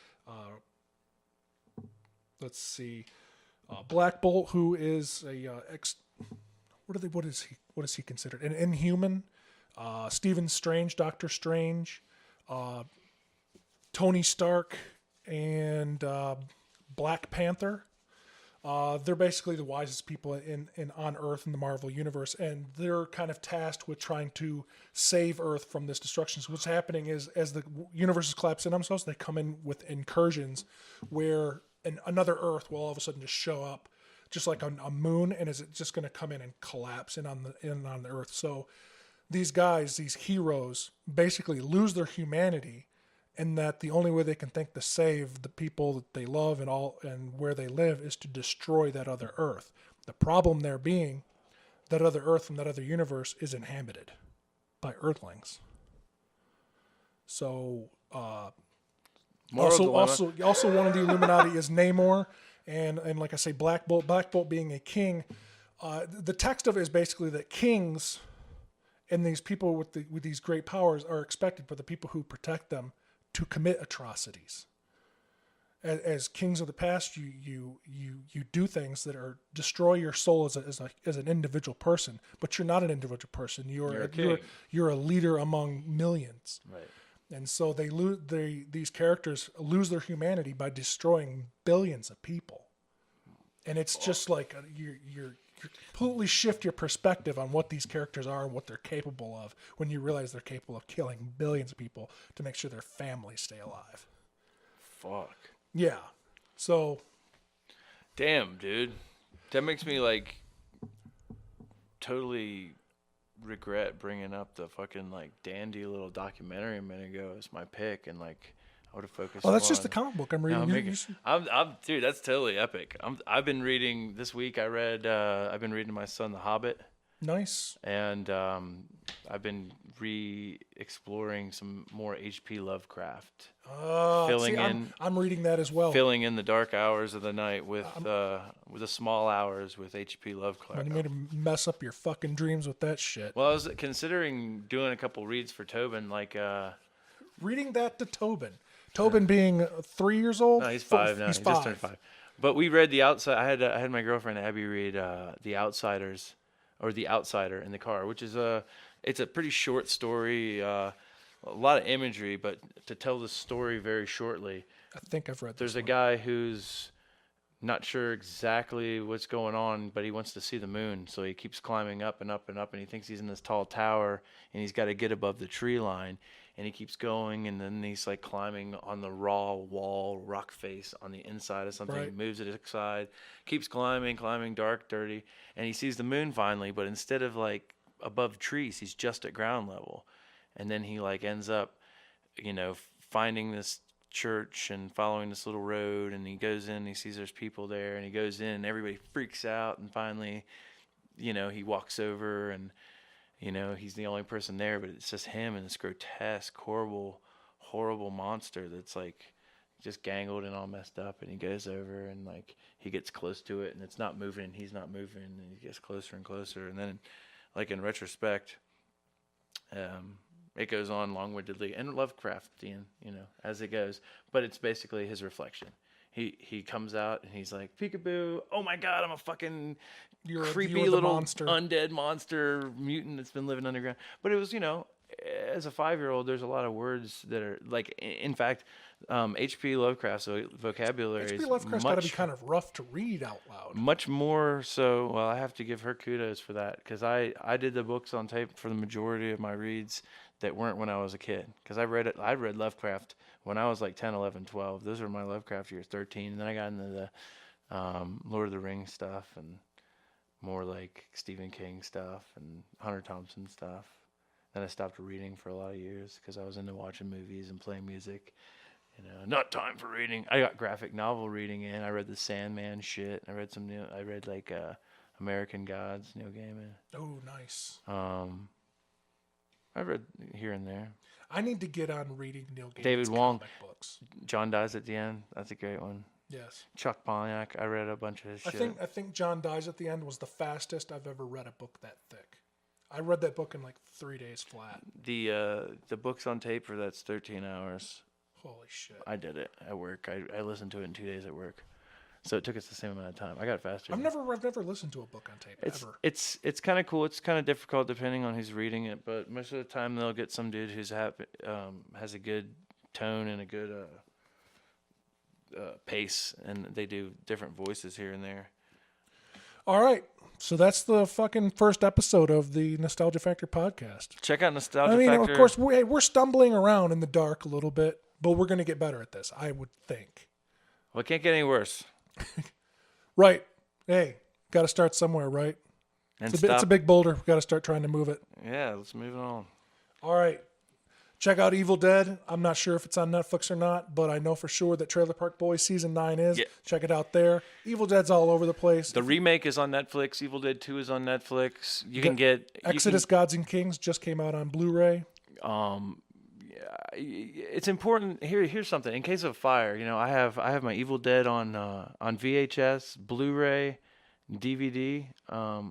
A: Let's see, Black Bolt, who is a what is he considered? An Inhuman. Stephen Strange, Doctor Strange, Tony Stark, and Black Panther. They're basically the wisest people on Earth in the Marvel Universe, and they're kind of tasked with trying to save Earth from this destruction. So what's happening is, as the universe is collapsing on themselves, they come in with incursions where another Earth will all of a sudden just show up, just like a moon, and is it just going to come in and collapse in on the Earth. So these guys, these heroes, basically lose their humanity, and that the only way they can think to save the people that they love and where they live is to destroy that other Earth. The problem there being that other Earth from that other universe is inhabited by Earthlings. So also one of the Illuminati is Namor, and like I say, Black Bolt. Black Bolt being a king. The text of it is basically that kings and these people with these great powers are expected for the people who protect them to commit atrocities. As kings of the past, you do things that are destroy your soul as an individual person, but you're not an individual person. You're a leader among millions.
B: Right.
A: And so these characters lose their humanity by destroying billions of people. And it's just like you completely shift your perspective on what these characters are and what they're capable of when you realize they're capable of killing billions of people to make sure their families stay alive.
B: Fuck.
A: Yeah. So.
B: Damn, dude. That makes me like totally regret bringing up the fucking like dandy little documentary a minute ago as my pick, and like I would have focused.
A: Oh, that's just the comic book I'm reading.
B: Dude, that's totally epic. I've been reading this week. I've been reading to my son The Hobbit.
A: Nice.
B: And I've been re-exploring some more H.P. Lovecraft.
A: I'm reading that as well.
B: Filling in the dark hours of the night with the small hours with H.P. Lovecraft.
A: You made him mess up your fucking dreams with that shit.
B: Well, I was considering doing a couple reads for Tobin, like
A: reading that to Tobin. Tobin being 3 years old.
B: No, he's 5 now.
A: He's
B: He
A: 5.
B: just turned 5. But we read The Outside. I had my girlfriend Abby read The Outsiders, or The Outsider, in the car, which is it's a pretty short story. A lot of imagery, but to tell the story very shortly.
A: I think I've read this.
B: There's a guy who's not sure exactly what's going on, but he wants to see the moon, so he keeps climbing up and up and up, and he thinks he's in this tall tower, and he's got to get above the tree line, and he keeps going, and then he's like climbing on the raw wall, rock face on the inside of something.
A: Right.
B: He moves it aside, keeps climbing, dark, dirty, and he sees the moon finally, but instead of like above trees, he's just at ground level. And then he like ends up, finding this church and following this little road, and he goes in, he sees there's people there, and he goes in, and everybody freaks out, and finally, he walks over, and he's the only person there, but it's just him and this grotesque, horrible monster that's like just gangled and all messed up, and he goes over and like he gets close to it, and it's not moving, and he's not moving, and he gets closer and closer, and then like in retrospect, it goes on long-windedly and Lovecraftian, as it goes. But it's basically his reflection. He comes out and he's like, peekaboo, oh my God, I'm a fucking creepy little
A: monster.
B: Undead monster mutant that's been living underground. But it was, as a 5-year-old, there's a lot of words that are like, in fact, H.P. Lovecraft's vocabulary
A: H.P.
B: is
A: Lovecraft's got to be kind of rough to read out loud.
B: Much more so. Well, I have to give her kudos for that, because I did the books on tape for the majority of my reads that weren't when I was a kid, because I read Lovecraft when I was like 10, 11, 12. Those were my Lovecraft years, 13. And then I got into the Lord of the Rings stuff and more like Stephen King stuff and Hunter Thompson stuff. Then I stopped reading for a lot of years because I was into watching movies and playing music. Not time for reading. I got graphic novel reading in. I read the Sandman shit. I read like American Gods, Neil Gaiman.
A: Oh, nice.
B: I've read here and there.
A: I need to get on reading Neil Gaiman's
B: David Wong.
A: comic books.
B: John Dies at the End. That's a great one.
A: Yes.
B: Chuck Palahniuk. I read a bunch of his shit.
A: I think John Dies at the End was the fastest I've ever read a book that thick. I read that book in like 3 days flat.
B: The books on tape for that's 13 hours.
A: Holy shit.
B: I did it at work. I listened to it in 2 days at work. So it took us the same amount of time. I got it faster.
A: I've never listened to a book on tape ever.
B: It's kind of cool. It's kind of difficult depending on who's reading it, but most of the time they'll get some dude who's has a good tone and a good pace, and they do different voices here and there.
A: All right. So that's the fucking first episode of the Nostalgia Factor podcast.
B: Check out Nostalgia Factor.
A: Of course, we're stumbling around in the dark a little bit, but we're going to get better at this, I would think.
B: Well, it can't get any worse.
A: Right. Hey, got to start somewhere, right?
B: And
A: it's a big boulder. We've got to start trying to move it.
B: Yeah, let's move it on.
A: All right. Check out Evildead. I'm not sure if it's on Netflix or not, but I know for sure that Trailer Park Boys Season 9 is. Yeah. Check it out there. Evildead's all over the place.
B: The remake is on Netflix. Evildead 2 is on Netflix. You can get...
A: Exodus Gods and Kings just came out on Blu-ray.
B: It's important. Here's something. In case of fire, I have my Evil Dead on VHS, Blu-ray, DVD. I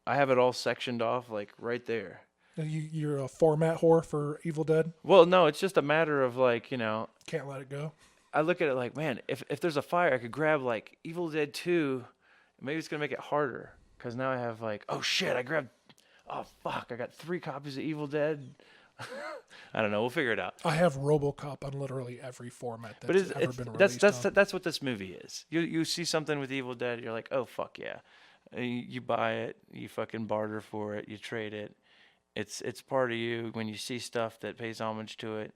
B: have it all sectioned off, like right there.
A: You're a format whore for Evil Dead?
B: Well, no, it's just a matter of like,
A: can't let it go.
B: I look at it like, man, if there's a fire, I could grab like Evil Dead 2. Maybe it's gonna make it harder because now I have like, oh shit, I got 3 copies of Evil Dead. I don't know. We'll figure it out.
A: I have RoboCop on literally every format that's ever been released.
B: That's what this movie is. You see something with Evil Dead, you're like, oh fuck yeah. You buy it, you fucking barter for it, you trade it. It's part of you. When you see stuff that pays homage to it,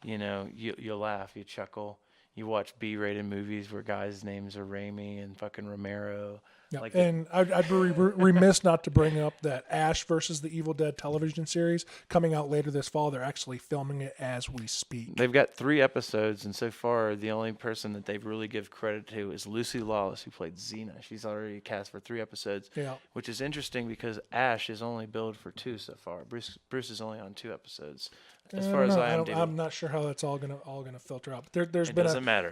B: you laugh, you chuckle. You watch B-rated movies where guys' names are Raimi and fucking Romero.
A: Yeah.
B: Like
A: And I'd be remiss not to bring up that Ash versus the Evil Dead television series coming out later this fall. They're actually filming it as we speak.
B: they've got 3 episodes, and so far the only person that they've really give credit to is Lucy Lawless, who played Xena. She's already cast for 3 episodes,
A: Yeah.
B: which is interesting because Ash is only billed for 2 so far. Bruce is only on 2 episodes. As far as
A: I'm not sure how that's all gonna filter out. But there's
B: It
A: been
B: doesn't matter.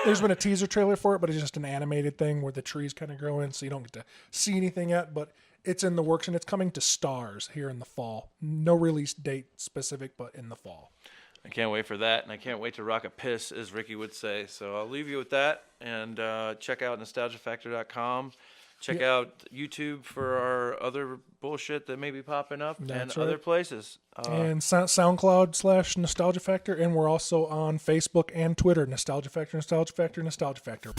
A: There's been a teaser trailer for it, but it's just an animated thing where the trees kind of grow in, so you don't get to see anything yet. But it's in the works, and it's coming to Stars here in the fall. No release date specific, but in the fall.
B: I can't wait for that, and I can't wait to rock a piss, as Ricky would say. So I'll leave you with that, and check out nostalgiafactor.com. Check out YouTube for our other bullshit that may be popping up,
A: That's
B: and other
A: right.
B: places.
A: And SoundCloud/Nostalgia Factor, and we're also on Facebook and Twitter. Nostalgia Factor, Nostalgia Factor, Nostalgia Factor.